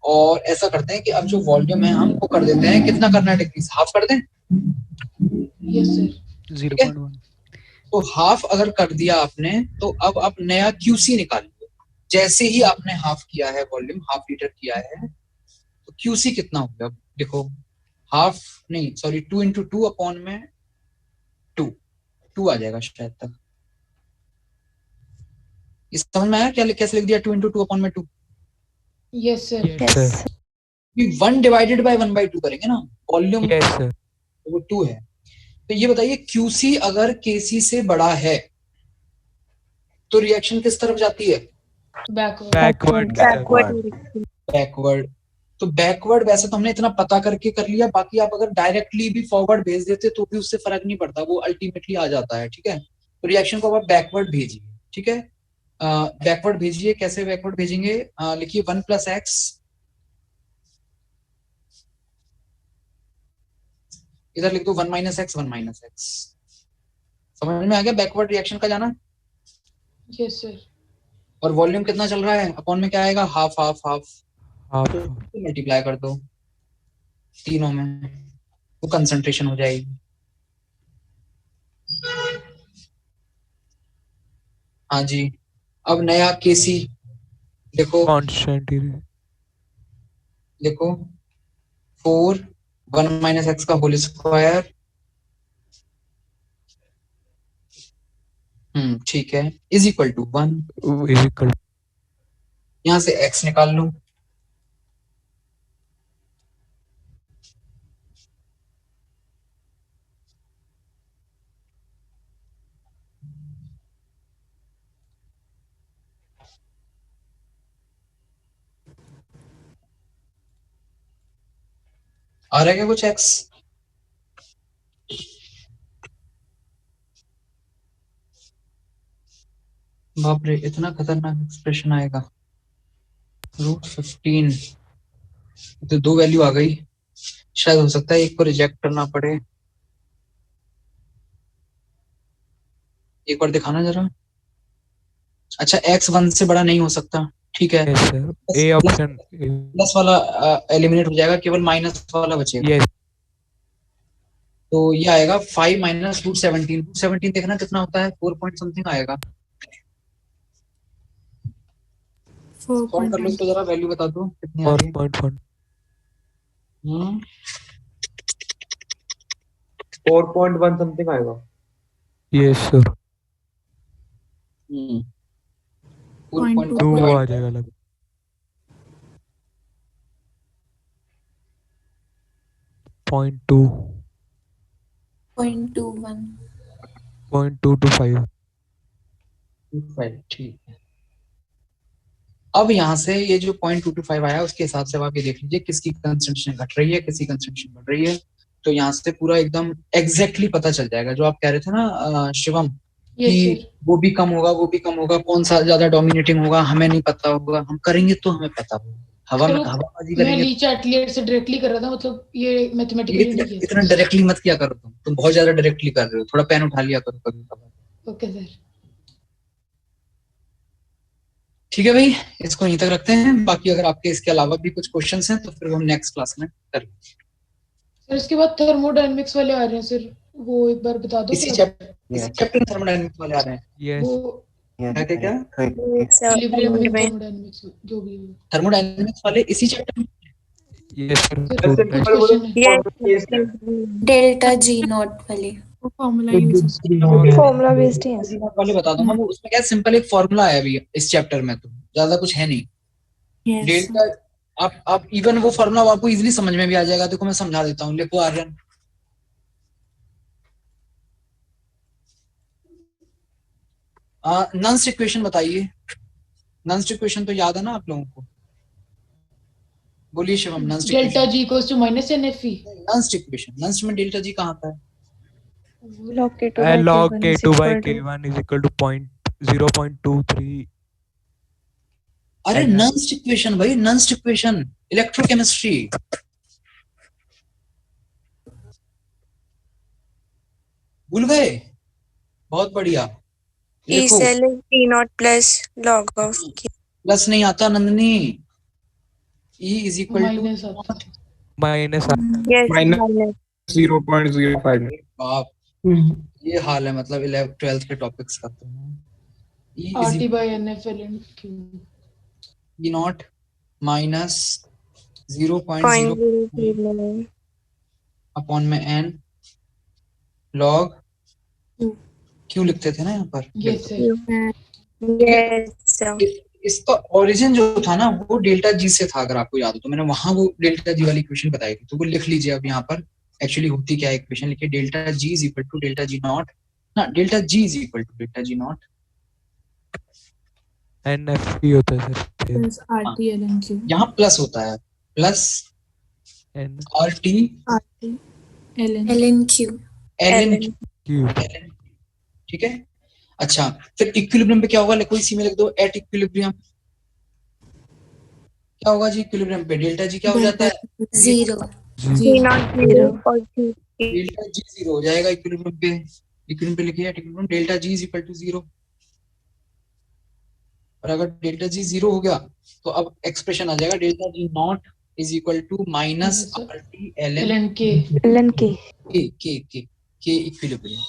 और ऐसा करते हैं कि अब जो वॉल्यूम है हम वो कर देते हैं, कितना करना है डिक्रीज, हाफ कर दें। Yes sir 0.1। तो हाफ अगर कर दिया आपने तो अब आप नया QC निकालिए। जैसे ही आपने हाफ किया है वॉल्यूम, हाफ लीटर किया है, तो QC कितना होगा देखो, हाफ नहीं सॉरी 2 × 2 अपॉन में 2 आ जाएगा शायद तक। इस समझ में आया क्या, कैसे लिख दिया 2 × 2 अपॉन में 2? Yes sir. 1 डिवाइडेड बाय 1/2 करेंगे ना वॉल्यूम, तो वो 2 है। तो ये बताइए QC अगर KC से बड़ा है तो रिएक्शन किस तरफ जाती है? बैकवर्ड। तो बैकवर्ड वैसे तो हमने इतना पता करके कर लिया, बाकी आप अगर डायरेक्टली भी फॉरवर्ड भेज देते तो भी उससे फर्क नहीं पड़ता, वो अल्टीमेटली आ जाता है, ठीक है। तो रिएक्शन को आप बैकवर्ड भेजिए, ठीक है। बैकवर्ड भेजिए, कैसे बैकवर्ड भेजेंगे, लिखिए 1 + x इधर लिख दो 1 - x 1 - x। समझ में आ गया बैकवर्ड रिएक्शन का जाना? Yes sir. और वॉल्यूम कितना चल रहा है, अपॉन में क्या आएगा, हाफ हाफ हाफ, मल्टीप्लाई कर दो तीनों में, वो कंसंट्रेशन हो जाएगी। हाँ जी, अब नया केसी देखो, कांस्टेंट देखो 4 1 माइनस एक्स का होल स्क्वायर, ठीक है, is equal to 1, is equal यहाँ से x निकाल लूं, आ रहा है क्या कुछ x? बाप रे, इतना खतरनाक एक्सप्रेशन आएगा। √15, तो 2 वैल्यू आ गई, शायद हो सकता है एक को रिजेक्ट करना पड़े। एक बार दिखाना जरा। अच्छा, x 1 से बड़ा नहीं हो सकता, ठीक है, ए ऑप्शन प्लस वाला एलिमिनेट हो जाएगा, केवल माइनस वाला बचेगा। यस, तो ये आएगा 5 माइनस √17 देखना कितना होता है, 4 पॉइंट समथिंग आएगा। सॉल्व कर लो इसको जरा, वैल्यू बता दो कितनी आ रही है। 4.1 4.1 समथिंग आएगा। यस सर, 4.2 आ जाएगा लगभग। 0.2 0.21 0.225 ठीक है। अब यहाँ से ये जो 0.225 आया, उसके हिसाब से आप ये देख लीजिए किसकी कंसंट्रेशन घट रही है, किसकी कंसंट्रेशन बढ़ रही है। तो यहाँ से पूरा एकदम एग्जैक्टली पता चल जाएगा, जो आप कह रहे थे ना शिवम, कि वो भी कम होगा, वो भी कम होगा, कौन सा ज्यादा डोमिनेटिंग होगा हमें नहीं पता होगा, हम करेंगे तो हमें पता होगा। हवाबाजी मैं करेंगे। ली चैट लेयर से डायरेक्टली कर रहा था, मतलब ये मैथमेटिकली नहीं किया। इतना डायरेक्टली मत किया करो, तुम बहुत ज्यादा डायरेक्टली कर रहे हो, थोड़ा पेन उठा लिया करो कभी कभार। ओके सर, ठीक है भाई, इसको यहीं तक रखते हैं। बाकी अगर आपके इसके अलावा भी कुछ क्वेश्चंस हैं तो फिर हम नेक्स्ट क्लास में करेंगे। सर इसके बाद थर्मोडायनेमिक्स वाले आ रहे हैं सर, वो एक बार बता दो। इसी चैप्टर में थर्मोडायनेमिक्स वाले आ रहे हैं। यस, वो क्या इक्विलिब्रियम में थर्मोडायनेमिक्स जो भी हो। थर्मोडायनेमिक्स वाले इसी चैप्टर में। यस डेल्टा जी नॉट वाले फॉर्मूला बेस्ड है। वाले बता दूं, वो उसमें क्या सिंपल एक फॉर्मूला है अभी इस चैप्टर में, तो ज्यादा कुछ है नहीं। डेल्टा आप इवन वो फॉर्मूला आपको इजीली समझ में भी आ जाएगा। देखो मैं समझा देता हूँ, लिखो आर्यन। नंस इक्वेशन बताइए। नंस इक्वेशन तो याद है ना आप लोगों को? बोलिए Shivam. Nun's delta G equals to minus NFE. Nun's equation, nun's में डेल्टा जी कहाँ आता है? log k2 by k1 is equal to 0.23। अरे नंस इक्वेशन भाई, नंस इक्वेशन, इलेक्ट्रोकेमिस्ट्री। भूल गए? बहुत बढ़िया। E cell is T naught plus log of K। Plus नहीं आता Nandini, E is equal to minus 0.05। बाप, ये हाल है मतलब 12th के टॉपिक्स का। तो E is RT by NF ln Q E naught minus 0.0 upon में n log Q लिखते थे ना यहाँ पर। इसका ओरिजिन जो था ना वो डेल्टा जी से था, अगर आपको याद हो तो मैंने वहां वो डेल्टा जी वाली इक्वेशन बताई थी, तो वो लिख लीजिए। अब यहाँ पर एक्चुअली होती क्या है इक्वेशन, लिखिए delta G is equal to delta G not ना, delta G is equal to delta G not NFP होता है सर, आरटी एलएन क्यू। यहाँ प्लस होता है, प्लस आरटी एलएन क्यू। ठीक है। अच्छा, फिर इक्विलिब्रियम पे क्या होगा? लिखो इसी में लिख दो, एट इक्विलिब्रियम क्या होगा जी? इक्विलिब्रियम पे डेल्टा जी क्या हो जाता है? जीरो। डेल्टा जी जीरो हो जाएगा इक्विलिब्रियम पे। इक्विलिब्रियम पे लिखिए equilibrium delta G is equal to 0। और अगर डेल्टा जी 0 हो गया तो अब एक्सप्रेशन आ जाएगा delta G not is equal to minus RT LN K equilibrium.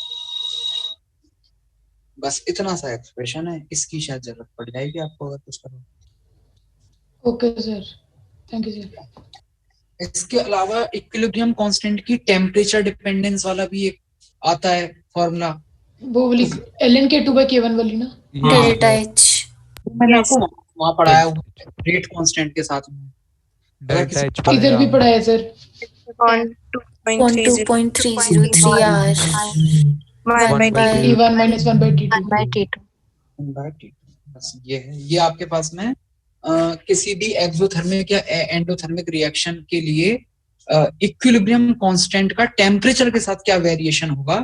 बस इतना सा एक्सप्रेशन है, इसकी शायद जरूरत पड़ जाएगी आपको अगर कुछ करो। Okay sir, thank you sir. इसके अलावा इक्विलिब्रियम कांस्टेंट की टेम्परेचर डिपेंडेंस वाला भी एक आता है फॉर्मूला, वो वाली ln k2/k1 वाली ना? Delta H. मैंने आपको वहाँ पढ़ाया हुआ रेट कांस्टेंट के साथ में। डेल्टा एच इधर भी पढ़ा है sir. 2.303 are 1/T1 minus 1/T2 बस ये है। ये आपके पास में किसी भी एक्सोथर्मिक या एंडोथर्मिक रिएक्शन के लिए इक्विलिब्रियम कांस्टेंट का टेम्परेचर के साथ क्या वेरिएशन होगा,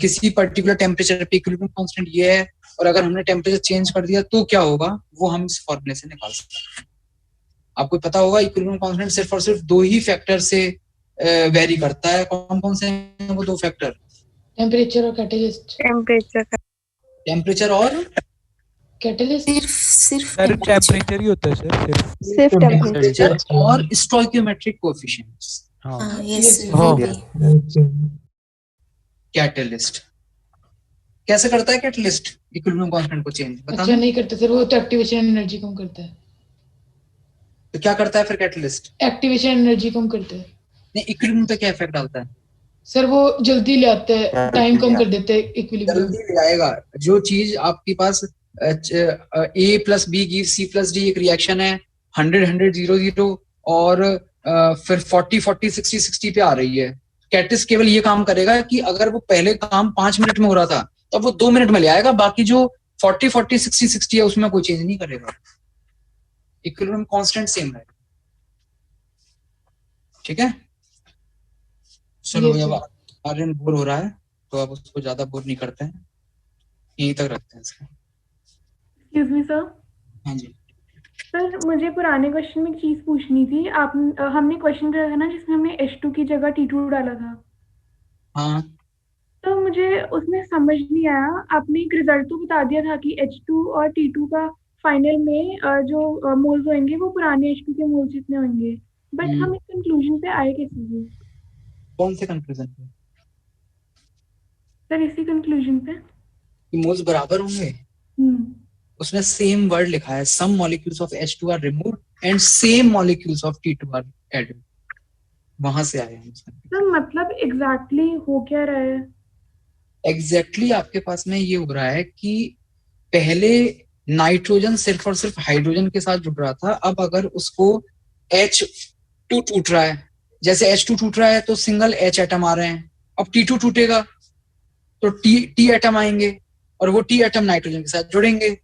किसी पर्टिकुलर टेम्परेचर पे इक्विलिब्रियम कांस्टेंट ये है, और अगर हमने टेम्परेचर चेंज कर दिया तो क्या होगा, वो हम इस फॉर्मूले से निकाल सकते हैं। आपको पता होगा इक्विलिब्रियम कांस्टेंट सिर्फ और सिर्फ दो ही फैक्टर से वेरी करता है। कौन कौन से हैं वो दो फैक्टर? टेम्परेचर और कैटलिस्ट। टेम्परेचर और कैटलिस्ट। सिर्फ टेम्परेचर ही होता है सर, सिर्फ टेम्परेचर और स्टोइकियोमेट्रिक कोएफिशिएंट्स। हाँ यस। कैटलिस्ट कैसे करता है? कैटलिस्ट इक्विलिब्रियम कांस्टेंट को चेंज बता। अच्छा नहीं करता सर, वो तो एक्टिवेशन एनर्जी कम करता है। तो क्या करता है फिर कैटलिस्ट? एक्टिवेशन एनर्जी कम करता है। नहीं, इक्विलिब्रियम पे क्या इफेक्ट डालता है? सर वो जल्दी ले आता है, टाइम कम कर देते हैं इक्विलिब्रियम। जल्दी ले आएगा। जो चीज आपके पास A + B give C + D एक रिएक्शन है 100 100 0 0 और फिर 40 40 60 60 पे आ रही है। कैटलिस्ट केवल ये काम करेगा कि अगर वो पहले काम 5 मिनट में हो रहा था तब वो 2 मिनट में ले आएगा, बाकी जो 40 40 60 60 है उसमें कोई चेंज नहीं करेगा। इक्विलिब्रियम कांस्टेंट सेम रहेगा। ठीक है, चलो अब आर्यन बोर हो रहा है तो अब उसको ज्यादा बोर नहीं करते हैं, यहीं तक रखते हैं इसको। Excuse me sir. हाँ जी सर मुझे पुराने क्वेश्चन में एक चीज पूछनी थी। आप हमने क्वेश्चन करा था ना जिसमें हमने H2 की जगह T2 डाला था। हाँ तो मुझे उसमें समझ नहीं आया। आपने एक रिजल्ट तो बता दिया था कि H2 और T2 का फाइनल में जो मोल्स होंगे वो पुराने H2 के मोल्स जितने होंगे, बट हम इस कंक्लूजन पे आए कैसे जी? कौन से कंक्लूजन पे? सर इसी कंक्लूजन पे कि मोल्स बराबर होंगे। उसमें सेम वर्ड लिखा है, some molecules of H2 are removed and same molecules of T2 are added. वहां से आए हम। सर मतलब एग्जैक्टली हो क्या रहा है? एग्जैक्टली आपके पास में ये हो रहा है कि पहले नाइट्रोजन सिर्फ और सिर्फ हाइड्रोजन के साथ जुड़ रहा था, अब अगर उसको H2 टूट रहा है, जैसे H2 टूट रहा है तो सिंगल H एटम आ रहे हैं, अब T2 टूटेगा तो T एटम आएंगे और वो T एटम नाइट्रोजन के साथ जुड़ेंगे।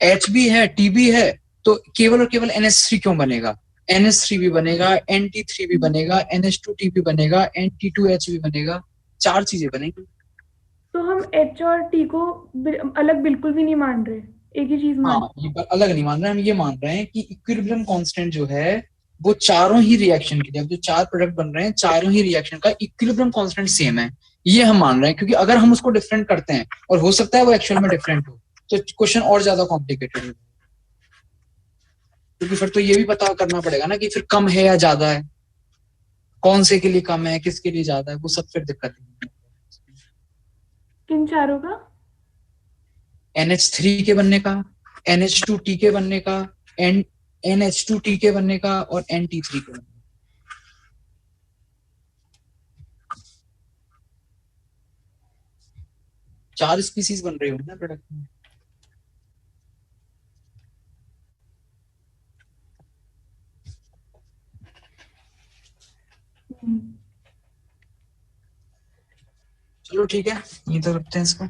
H भी है T भी है तो केवल और केवल NH3 क्यों बनेगा? NH3 भी बनेगा, NT3 भी बनेगा, NH2T भी बनेगा, NT2H भी बनेगा, 4 चीजें बनेंगी। तो हम H और T को अलग बिल्कुल भी नहीं मान रहे, एक ही चीज मान रहे। ये अलग नहीं मान रहे, हम ये मान रहे हैं कि इक्विलिब्रियम कांस्टेंट जो है वो चारों ही रिएक्शन के लिए, जो 4 प्रोडक्ट बन रहे हैं चारों ही रिएक्शन का इक्विलिब्रियम कांस्टेंट सेम है, ये हम मान रहे हैं। क्योंकि अगर हम उसको डिफरेंट करते हैं और हो सकता है वो एक्चुअल में डिफरेंट हो तो क्वेश्चन और ज्यादा कॉम्प्लिकेटेड हो, क्योंकि फिर तो ये भी पता करना पड़ेगा ना कि फिर कम है या ज्यादा है, कौन से के लिए कम है किसके लिए ज्यादा है, वो सब फिर दिक्कत है। किन चारों का? NH3 के बनने का, NH2T के बनने का, NH2T के बनने का और NT3 के बनने का। चार स्पीसीज बन रही होंगी ना प्रोडक्ट में। चलो ठीक है, यहीं तक रखते हैं इसको।